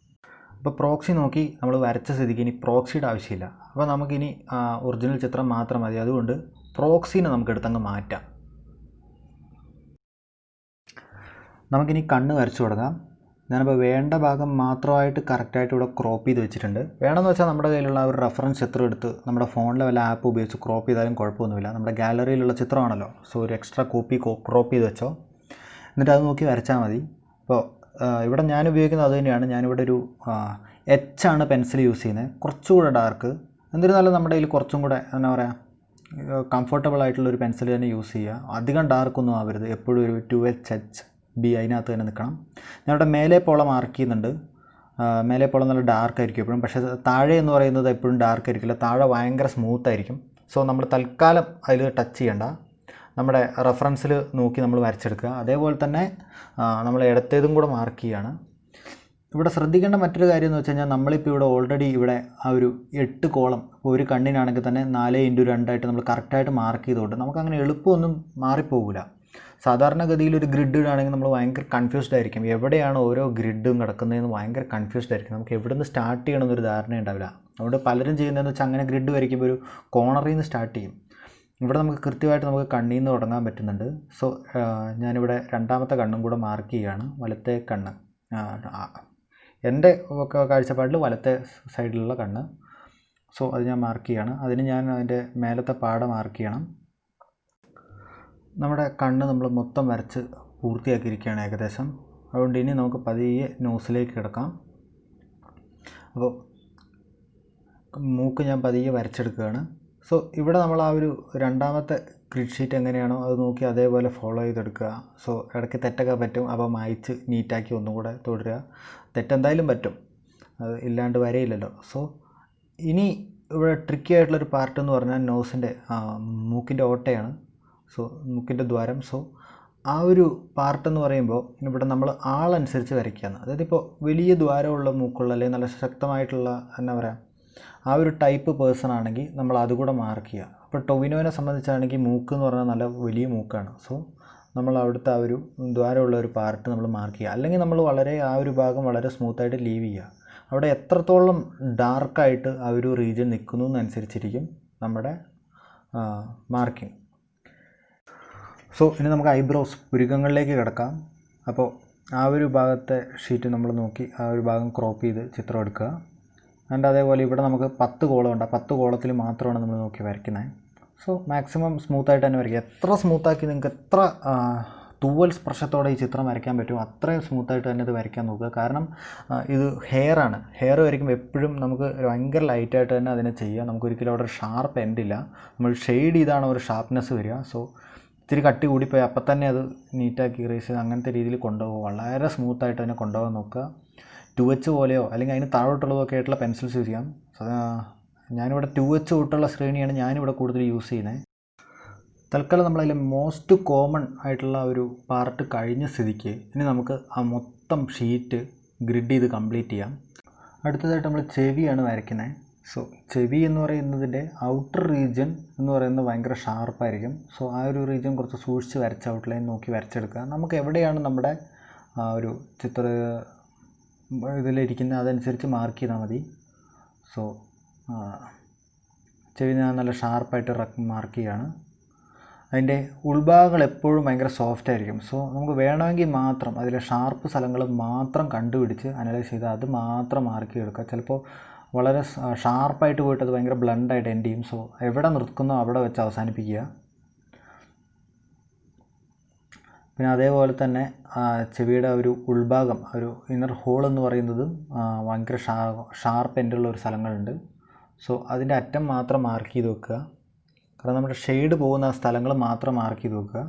അപ്പോൾ പ്രോക്സി നോക്കി നമ്മൾ വരച്ച സ്ഥിതിക്ക് ഇനി പ്രോക്സിയുടെ ആവശ്യമില്ല. അപ്പോൾ നമുക്കിനി ഒറിജിനൽ ചിത്രം മാത്രം മതി. അതുകൊണ്ട് പ്രോക്സിനെ നമുക്ക് എടുത്തങ്ങ് മാറ്റാം. നമുക്കിനി കണ്ണ് വരച്ചു തുടങ്ങാം. ഞാനിപ്പോൾ വേണ്ട ഭാഗം മാത്രമായിട്ട് കറക്റ്റായിട്ട് ഇവിടെ ക്രോപ്പ് ചെയ്ത് വെച്ചിട്ടുണ്ട്. വേണമെന്ന് വെച്ചാൽ നമ്മുടെ കയ്യിലുള്ള ഒരു റെഫറൻസ് ചിത്രം എടുത്ത് നമ്മുടെ ഫോണിലെ വല്ല ആപ്പ് ഉപയോഗിച്ച് ക്രോപ്പ് ചെയ്താലും കുഴപ്പമൊന്നുമില്ല. നമ്മുടെ ഗാലറിയിലുള്ള ചിത്രമാണല്ലോ. സോ ഒരു എക്സ്ട്രാ കോപ്പി ക്രോപ്പ് ചെയ്ത് വെച്ചോ. എന്നിട്ട് അത് നോക്കി വരച്ചാൽ മതി. അപ്പോൾ ഇവിടെ ഞാൻ ഉപയോഗിക്കുന്നത് അത് തന്നെയാണ്. ഞാനിവിടെ ഒരു എച്ചാണ് പെൻസിൽ യൂസ് ചെയ്യുന്നത്. കുറച്ചുകൂടെ ഡാർക്ക്. എന്നിരുന്നാലും നമ്മുടെ കയ്യിൽ കുറച്ചും കൂടെ എന്താ പറയുക കംഫർട്ടബിൾ ആയിട്ടുള്ളൊരു പെൻസിൽ തന്നെ യൂസ് ചെയ്യുക. അധികം ഡാർക്കൊന്നും ആവരുത്. എപ്പോഴും ഒരു 2HB അതിനകത്ത് തന്നെ നിൽക്കണം. ഞാനിവിടെ മേലെ പോള മാർക്ക് ചെയ്യുന്നുണ്ട്. മേലെ പോള നല്ല ഡാർക്ക് ആയിരിക്കും എപ്പോഴും. പക്ഷേ താഴെ എന്ന് പറയുന്നത് എപ്പോഴും ഡാർക്ക് ആയിരിക്കില്ല. താഴെ ഭയങ്കര സ്മൂത്തായിരിക്കും. സോ നമ്മൾ തൽക്കാലം അതിൽ ടച്ച് ചെയ്യണ്ട. നമ്മുടെ റെഫറൻസിൽ നോക്കി നമ്മൾ വരച്ചെടുക്കുക. അതേപോലെ തന്നെ നമ്മൾ ഇടത്തേതും കൂടെ മാർക്ക് ചെയ്യുകയാണ്. ഇവിടെ ശ്രദ്ധിക്കേണ്ട മറ്റൊരു കാര്യം എന്ന് വെച്ച് കഴിഞ്ഞാൽ നമ്മളിപ്പോൾ ഇവിടെ ഓൾറെഡി ഇവിടെ ആ ഒരു 8 കോളം ഇപ്പോൾ ഒരു കണ്ണിനാണെങ്കിൽ തന്നെ 4x2 നമ്മൾ കറക്റ്റായിട്ട് മാർക്ക് ചെയ്തുകൊണ്ട് നമുക്കങ്ങനെ എളുപ്പമൊന്നും മാറിപ്പോകില്ല. സാധാരണഗതിയിൽ ഒരു ഗ്രിഡ് ഇടുകയാണെങ്കിൽ നമ്മൾ ഭയങ്കര കൺഫ്യൂസ്ഡ് ആയിരിക്കും. എവിടെയാണ് ഓരോ ഗ്രിഡും കിടക്കുന്നതെന്ന് ഭയങ്കര കൺഫ്യൂസ്ഡ് ആയിരിക്കും. നമുക്ക് എവിടെ നിന്ന് സ്റ്റാർട്ട് ചെയ്യണമെന്നൊരു ധാരണ ഉണ്ടാവില്ല. അതുകൊണ്ട് പലരും ചെയ്യുന്നതെന്ന് വെച്ചാൽ അങ്ങനെ ഗ്രിഡ് വരയ്ക്കുമ്പോൾ ഒരു കോർണറിൽ നിന്ന് സ്റ്റാർട്ട് ചെയ്യും. ഇവിടെ നമുക്ക് കൃത്യമായിട്ട് നമുക്ക് കണ്ണിൽ നിന്ന് തുടങ്ങാൻ പറ്റുന്നുണ്ട്. സോ ഞാനിവിടെ രണ്ടാമത്തെ കണ്ണും കൂടെ മാർക്ക് ചെയ്യുകയാണ്. വലത്തെ കണ്ണ് എൻ്റെ കാഴ്ചപ്പാടിൽ വലത്തെ സൈഡിലുള്ള കണ്ണ്. സോ അത് ഞാൻ മാർക്ക് ചെയ്യുകയാണ്. അതിന് ഞാൻ അതിൻ്റെ മേലത്തെ പാട മാർക്ക് ചെയ്യണം. നമ്മുടെ കണ്ണ് നമ്മൾ മൊത്തം വരച്ച് പൂർത്തിയാക്കിയിരിക്കുകയാണ് ഏകദേശം. അതുകൊണ്ട് ഇനി നമുക്ക് പതിയെ നോസിലേക്ക് കിടക്കാം. അപ്പോൾ മൂക്ക് ഞാൻ പതിയെ വരച്ചെടുക്കുകയാണ്. സോ ഇവിടെ നമ്മൾ ആ ഒരു രണ്ടാമത്തെ ഗ്രിഡ് ഷീറ്റ് എങ്ങനെയാണോ അത് നോക്കി അതേപോലെ ഫോളോ ചെയ്തെടുക്കുക. സോ ഇടയ്ക്ക് തെറ്റൊക്കെ പറ്റും. അപ്പോൾ മായ്ച്ച് നീറ്റാക്കി ഒന്നും കൂടെ തുടരുക. തെറ്റെന്തായാലും പറ്റും, അത് ഇല്ലാണ്ട് വരെയില്ലല്ലോ. സോ ഇനി ഇവിടെ ട്രിക്കി ആയിട്ടുള്ളൊരു പാർട്ട് എന്ന് പറഞ്ഞാൽ നോസിൻ്റെ മൂക്കിൻ്റെ ഓട്ടയാണ്. സോ മൂക്കിൻ്റെ ദ്വാരം. സോ ആ ഒരു പാർട്ടെന്ന് പറയുമ്പോൾ ഇവിടെ നമ്മൾ ആളനുസരിച്ച് വരയ്ക്കുകയാണ്. അതായത് ഇപ്പോൾ വലിയ ദ്വാരമുള്ള മൂക്കുള്ള അല്ലെങ്കിൽ നല്ല ശക്തമായിട്ടുള്ള എന്താ പറയുക ആ ഒരു ടൈപ്പ് പേഴ്സൺ ആണെങ്കിൽ നമ്മൾ അതുകൂടെ മാർക്ക് ചെയ്യുക. അപ്പോൾ ടൊവിനോനെ സംബന്ധിച്ചാണെങ്കിൽ മൂക്ക് എന്ന് പറഞ്ഞാൽ നല്ല വലിയ മൂക്കാണ്. സോ നമ്മൾ അവിടുത്തെ ആ ഒരു ദ്വാരമുള്ള ഒരു പാർട്ട് നമ്മൾ മാർക്ക് ചെയ്യുക. അല്ലെങ്കിൽ നമ്മൾ വളരെ ആ ഒരു ഭാഗം വളരെ സ്മൂത്തായിട്ട് ലീവ് ചെയ്യുക. അവിടെ എത്രത്തോളം ഡാർക്കായിട്ട് ആ ഒരു റീജിയൻ നിൽക്കുന്നു എന്നനുസരിച്ചിരിക്കും നമ്മുടെ മാർക്കിങ്. സോ ഇനി നമുക്ക് ഐബ്രോസ് പുരികങ്ങളിലേക്ക് കിടക്കാം. അപ്പോൾ ആ ഒരു ഭാഗത്തെ ഷീറ്റ് നമ്മൾ നോക്കി ആ ഒരു ഭാഗം ക്രോപ്പ് ചെയ്ത് ചിത്രം എടുക്കുക. ആൻഡ് അതേപോലെ ഇവിടെ നമുക്ക് 10 കോളമുണ്ട്. 10 കോളത്തിൽ മാത്രമാണ് നമ്മൾ നോക്കി വരയ്ക്കുന്നത്. സോ മാക്സിമം സ്മൂത്തായിട്ട് തന്നെ വരയ്ക്കുക. എത്ര സ്മൂത്താക്കി നിങ്ങൾക്ക് എത്ര തൂവൽ സ്പർശത്തോടെ ഈ ചിത്രം വരയ്ക്കാൻ പറ്റും അത്രയും സ്മൂത്തായിട്ട് തന്നെ ഇത് വരയ്ക്കാൻ നോക്കുക. കാരണം ഇത് ഹെയറാണ്. ഹെയർ വരയ്ക്കുമ്പോൾ എപ്പോഴും നമുക്ക് ഭയങ്കര ലൈറ്റായിട്ട് തന്നെ അതിനെ ചെയ്യുക. നമുക്കൊരിക്കലും അവിടെ ഒരു ഷാർപ്പ് എൻഡില്ല. നമ്മൾ ഷെയ്ഡ് ചെയ്താണ് ഒരു ഷാർപ്നെസ് വരിക. സോ ഇത്തിരി കട്ടി കൂടിപ്പോയി അപ്പം തന്നെ അത് നീറ്റാക്കി ഇറേസ് ചെയ്ത് അങ്ങനത്തെ രീതിയിൽ കൊണ്ടുപോകുക. വളരെ സ്മൂത്തായിട്ട് തന്നെ കൊണ്ടുപോകാൻ നോക്കുക. 2H പോലെയോ അല്ലെങ്കിൽ അതിന് താഴോട്ടുള്ളതൊക്കെ ആയിട്ടുള്ള പെൻസിൽസ് യൂസ് ചെയ്യാം. ഞാനിവിടെ 2H തൊട്ടുള്ള ശ്രേണിയാണ് ഞാനിവിടെ കൂടുതൽ യൂസ് ചെയ്യുന്നത്. തൽക്കാലം നമ്മളതിൽ മോസ്റ്റ് കോമൺ ആയിട്ടുള്ള ഒരു പാർട്ട് കഴിഞ്ഞ സ്ഥിതിക്ക് ഇനി നമുക്ക് ആ മൊത്തം ഷീറ്റ് ഗ്രിഡ് ചെയ്ത് കംപ്ലീറ്റ് ചെയ്യാം. അടുത്തതായിട്ട് നമ്മൾ ചെവിയാണ് വരയ്ക്കുന്നത്. സോ ചെവി എന്ന് പറയുന്നതിൻ്റെ ഔട്ടർ റീജിയൻ എന്ന് പറയുന്നത് ഭയങ്കര ഷാർപ്പായിരിക്കും. സോ ആ ഒരു റീജിയൻ കുറച്ച് സൂക്ഷിച്ച് വരച്ച് ഔട്ട്ലൈൻ നോക്കി വരച്ചെടുക്കുക. നമുക്ക് എവിടെയാണ് നമ്മുടെ ഒരു ചിത്ര ഇതിലിരിക്കുന്നത് അതനുസരിച്ച് മാർക്ക് ചെയ്താൽ മതി. സോ ചെവി ഞാൻ നല്ല ഷാർപ്പായിട്ട് മാർക്ക് ചെയ്യുകയാണ്. അതിൻ്റെ ഉൾഭാഗങ്ങൾ എപ്പോഴും ഭയങ്കര സോഫ്റ്റ് ആയിരിക്കും. സോ നമുക്ക് വേണമെങ്കിൽ മാത്രം അതിലെ ഷാർപ്പ് സ്ഥലങ്ങൾ മാത്രം കണ്ടുപിടിച്ച് അനലൈസ് ചെയ്ത് അത് മാത്രം മാർക്ക് എടുക്കുക. ചിലപ്പോൾ വളരെ ഷാർപ്പായിട്ട് പോയിട്ട് അത് ഭയങ്കര ബ്ലണ്ടായിട്ട് എൻഡ് ചെയ്യും. സോ എവിടെ നിർത്തുന്നോ അവിടെ വെച്ച് അവസാനിപ്പിക്കുക. പിന്നെ അതേപോലെ തന്നെ ചെവിയുടെ ഒരു ഉൾഭാഗം, ഒരു ഇന്നർ ഹോൾ എന്ന് പറയുന്നതും ഭയങ്കര ഷാർപ്പ് എൻഡുള്ള ഒരു സ്ഥലങ്ങളുണ്ട്. സോ അതിൻ്റെ അറ്റം മാത്രം മാർക്ക് ചെയ്ത് വെക്കുക. കാരണം നമ്മുടെ ഷെയ്ഡ് പോകുന്ന സ്ഥലങ്ങൾ മാത്രം മാർക്ക് ചെയ്ത് വെക്കുക.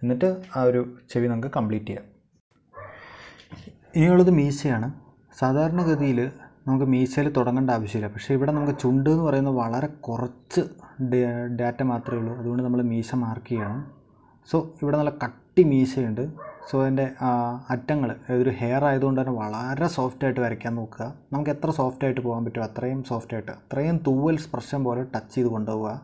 എന്നിട്ട് ആ ഒരു ചെവി നമുക്ക് കംപ്ലീറ്റ് ചെയ്യാം. ഇനിയുള്ളത് മീശയാണ്. സാധാരണഗതിയിൽ നമുക്ക് മീശയിൽ തുടങ്ങേണ്ട ആവശ്യമില്ല. പക്ഷേ ഇവിടെ നമുക്ക് ചുണ്ട് എന്ന് പറയുന്നത് വളരെ കുറച്ച് ഡാറ്റ മാത്രമേ ഉള്ളൂ. അതുകൊണ്ട് നമ്മൾ മീശ മാർക്ക് ചെയ്യണം. സോ ഇവിടെ നല്ല കട്ടി മീശയുണ്ട്. സോ അതിൻ്റെ അറ്റങ്ങൾ ഒരു ഹെയർ ആയതുകൊണ്ട് തന്നെ വളരെ സോഫ്റ്റായിട്ട് വരയ്ക്കാൻ നോക്കുക. നമുക്ക് എത്ര സോഫ്റ്റായിട്ട് പോകാൻ പറ്റുമോ അത്രയും സോഫ്റ്റായിട്ട്, അത്രയും തൂവൽ സ്പർശം പോലെ ടച്ച് ചെയ്ത് കൊണ്ടുപോവുക.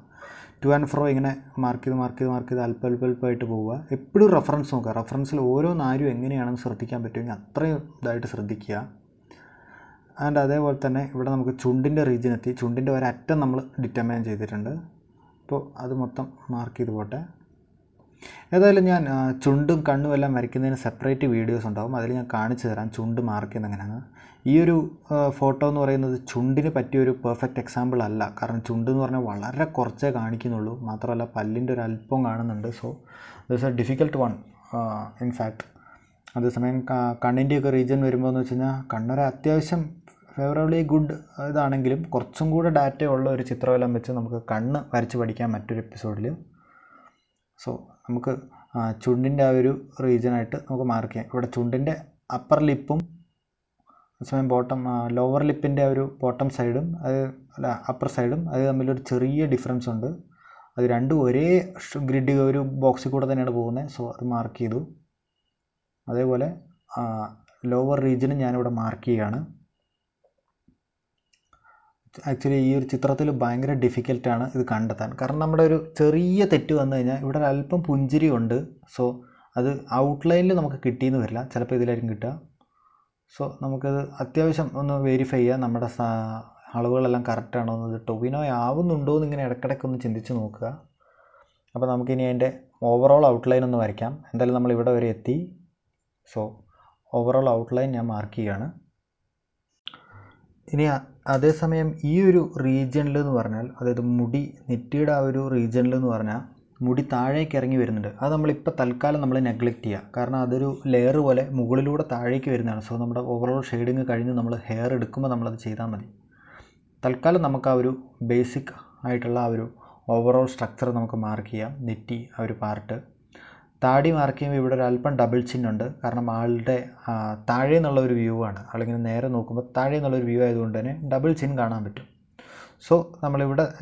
ടു ആൻഡ് ഫ്രോ ഇങ്ങനെ മാർക്ക് ചെയ്ത് അല്പമായിട്ട് പോവുക. എപ്പോഴും റെഫറൻസ് നോക്കുക. റെഫറൻസിൽ ഓരോ നാരും എങ്ങനെയാണെന്ന് ശ്രദ്ധിക്കാൻ പറ്റുമെങ്കിൽ അത്രയും ഇതായിട്ട് ശ്രദ്ധിക്കുക. ആൻഡ് അതേപോലെ തന്നെ ഇവിടെ നമുക്ക് ചുണ്ടിൻ്റെ റീജിയൻ എത്തി. ചുണ്ടിൻ്റെ ഒരറ്റം നമ്മൾ ഡിറ്റർമൈൻ ചെയ്തിട്ടുണ്ട്. അപ്പോൾ അത് മൊത്തം മാർക്ക് ചെയ്ത് പോട്ടെ. ഏതായാലും ഞാൻ ചുണ്ടും കണ്ണും എല്ലാം വരയ്ക്കുന്നതിന് സെപ്പറേറ്റ് വീഡിയോസ് ഉണ്ടാകും. അതിൽ ഞാൻ കാണിച്ചു തരാം ചുണ്ട് മാർക്ക് ചെയ്യുന്നത് എങ്ങനെയാണ്. ഈ ഒരു ഫോട്ടോ എന്ന് പറയുന്നത് ചുണ്ടിന് പറ്റിയൊരു പെർഫെക്റ്റ് എക്സാമ്പിൾ അല്ല. കാരണം ചുണ്ട് എന്ന് പറഞ്ഞാൽ വളരെ കുറച്ചേ കാണിക്കുന്നുള്ളൂ. മാത്രമല്ല പല്ലിൻ്റെ ഒരു അല്പം കാണുന്നുണ്ട്. So this A difficult one in fact. അതേസമയം കണ്ണിൻ്റെയൊക്കെ റീജിയൻ വരുമ്പോൾ എന്ന് വെച്ച് കഴിഞ്ഞാൽ കണ്ണൊരു അത്യാവശ്യം ഫേവറബിളി ഗുഡ് ഇതാണെങ്കിലും കുറച്ചും കൂടെ ഡാറ്റ ഉള്ള ഒരു ചിത്രമെല്ലാം വെച്ച് നമുക്ക് കണ്ണ് വരച്ച് പഠിക്കാം മറ്റൊരു എപ്പിസോഡിൽ. സോ നമുക്ക് ചുണ്ടിൻ്റെ ആ ഒരു റീജിയനായിട്ട് നമുക്ക് മാർക്ക് ചെയ്യാം. ഇവിടെ ചുണ്ടിൻ്റെ അപ്പർ ലിപ്പും അതേസമയം ലോവർ ലിപ്പിൻ്റെ ഒരു ബോട്ടം സൈഡും അപ്പർ സൈഡും അത് തമ്മിലൊരു ചെറിയ ഡിഫറൻസ് ഉണ്ട്. അത് രണ്ടും ഒരേ ഗ്രിഡ് ഒരു ബോക്സിൽ കൂടെ തന്നെയാണ് പോകുന്നത്. സോ അത് മാർക്ക് ചെയ്തു. അതേപോലെ ലോവർ റീജിയനും ഞാനിവിടെ മാർക്ക് ചെയ്യുകയാണ്. ആക്ച്വലി ഈ ഒരു ചിത്രത്തിൽ ഭയങ്കര ഡിഫിക്കൽട്ടാണ് ഇത് കണ്ടെത്താൻ. കാരണം നമ്മുടെ ഒരു ചെറിയ തെറ്റ് വന്നു കഴിഞ്ഞാൽ ഇവിടെ അല്പം പുഞ്ചിരി ഉണ്ട്. സോ അത് ഔട്ട്ലൈനിൽ നമുക്ക് കിട്ടിയെന്ന് വരില്ല, ചിലപ്പോൾ ഇതിലായിരിക്കും കിട്ടുക. സോ നമുക്കത് അത്യാവശ്യം ഒന്ന് വെരിഫൈ ചെയ്യാം, നമ്മുടെ അളവുകളെല്ലാം കറക്റ്റാണോ എന്ന്, ടൊവിനോ ആവുന്നുണ്ടോ എന്ന് ഇങ്ങനെ ഇടയ്ക്കിടയ്ക്ക് ഒന്ന് ചിന്തിച്ച് നോക്കുക. അപ്പോൾ നമുക്കിനി അതിൻ്റെ ഓവറോൾ ഔട്ട്ലൈൻ ഒന്ന് വരയ്ക്കാം. എന്തായാലും നമ്മൾ ഇവിടെ വരെ എത്തി. സോ ഓവറോൾ ഔട്ട്ലൈൻ ഞാൻ മാർക്ക് ചെയ്യുകയാണ്. ഇനി അതേസമയം ഈ ഒരു റീജിയനിൽ എന്ന് പറഞ്ഞാൽ, അതായത് മുടി നെറ്റിയുടെ ആ ഒരു റീജിയനിൽ എന്ന് പറഞ്ഞാൽ മുടി താഴേക്ക് ഇറങ്ങി വരുന്നുണ്ട്. അത് നമ്മളിപ്പോൾ തൽക്കാലം നമ്മൾ നെഗ്ലക്റ്റ് ചെയ്യുക. കാരണം അതൊരു ലെയർ പോലെ മുകളിലൂടെ താഴേക്ക് വരുന്നതാണ്. സോ നമ്മുടെ ഓവറോൾ ഷെയ്ഡിങ് കഴിഞ്ഞ് നമ്മൾ ഹെയർ എടുക്കുമ്പോൾ നമ്മളത് ചെയ്താൽ മതി. തൽക്കാലം നമുക്ക് ആ ഒരു ബേസിക് ആയിട്ടുള്ള ആ ഒരു ഓവറോൾ സ്ട്രക്ചർ നമുക്ക് മാർക്ക് ചെയ്യാം. നെറ്റി ആ ഒരു പാർട്ട്. താടി മാർക്ക് ചെയ്യുമ്പോൾ ഇവിടെ ഒരു അല്പം ഡബിൾ ചിന്നുണ്ട്. കാരണം ആളുടെ താഴെ നിന്നുള്ള ഒരു വ്യൂ ആണ്. ആളിങ്ങനെ നേരെ നോക്കുമ്പോൾ താഴെ നിന്നുള്ളൊരു വ്യൂ ആയതുകൊണ്ട് തന്നെ ഡബിൾ ചിൻ കാണാൻ പറ്റും. സോ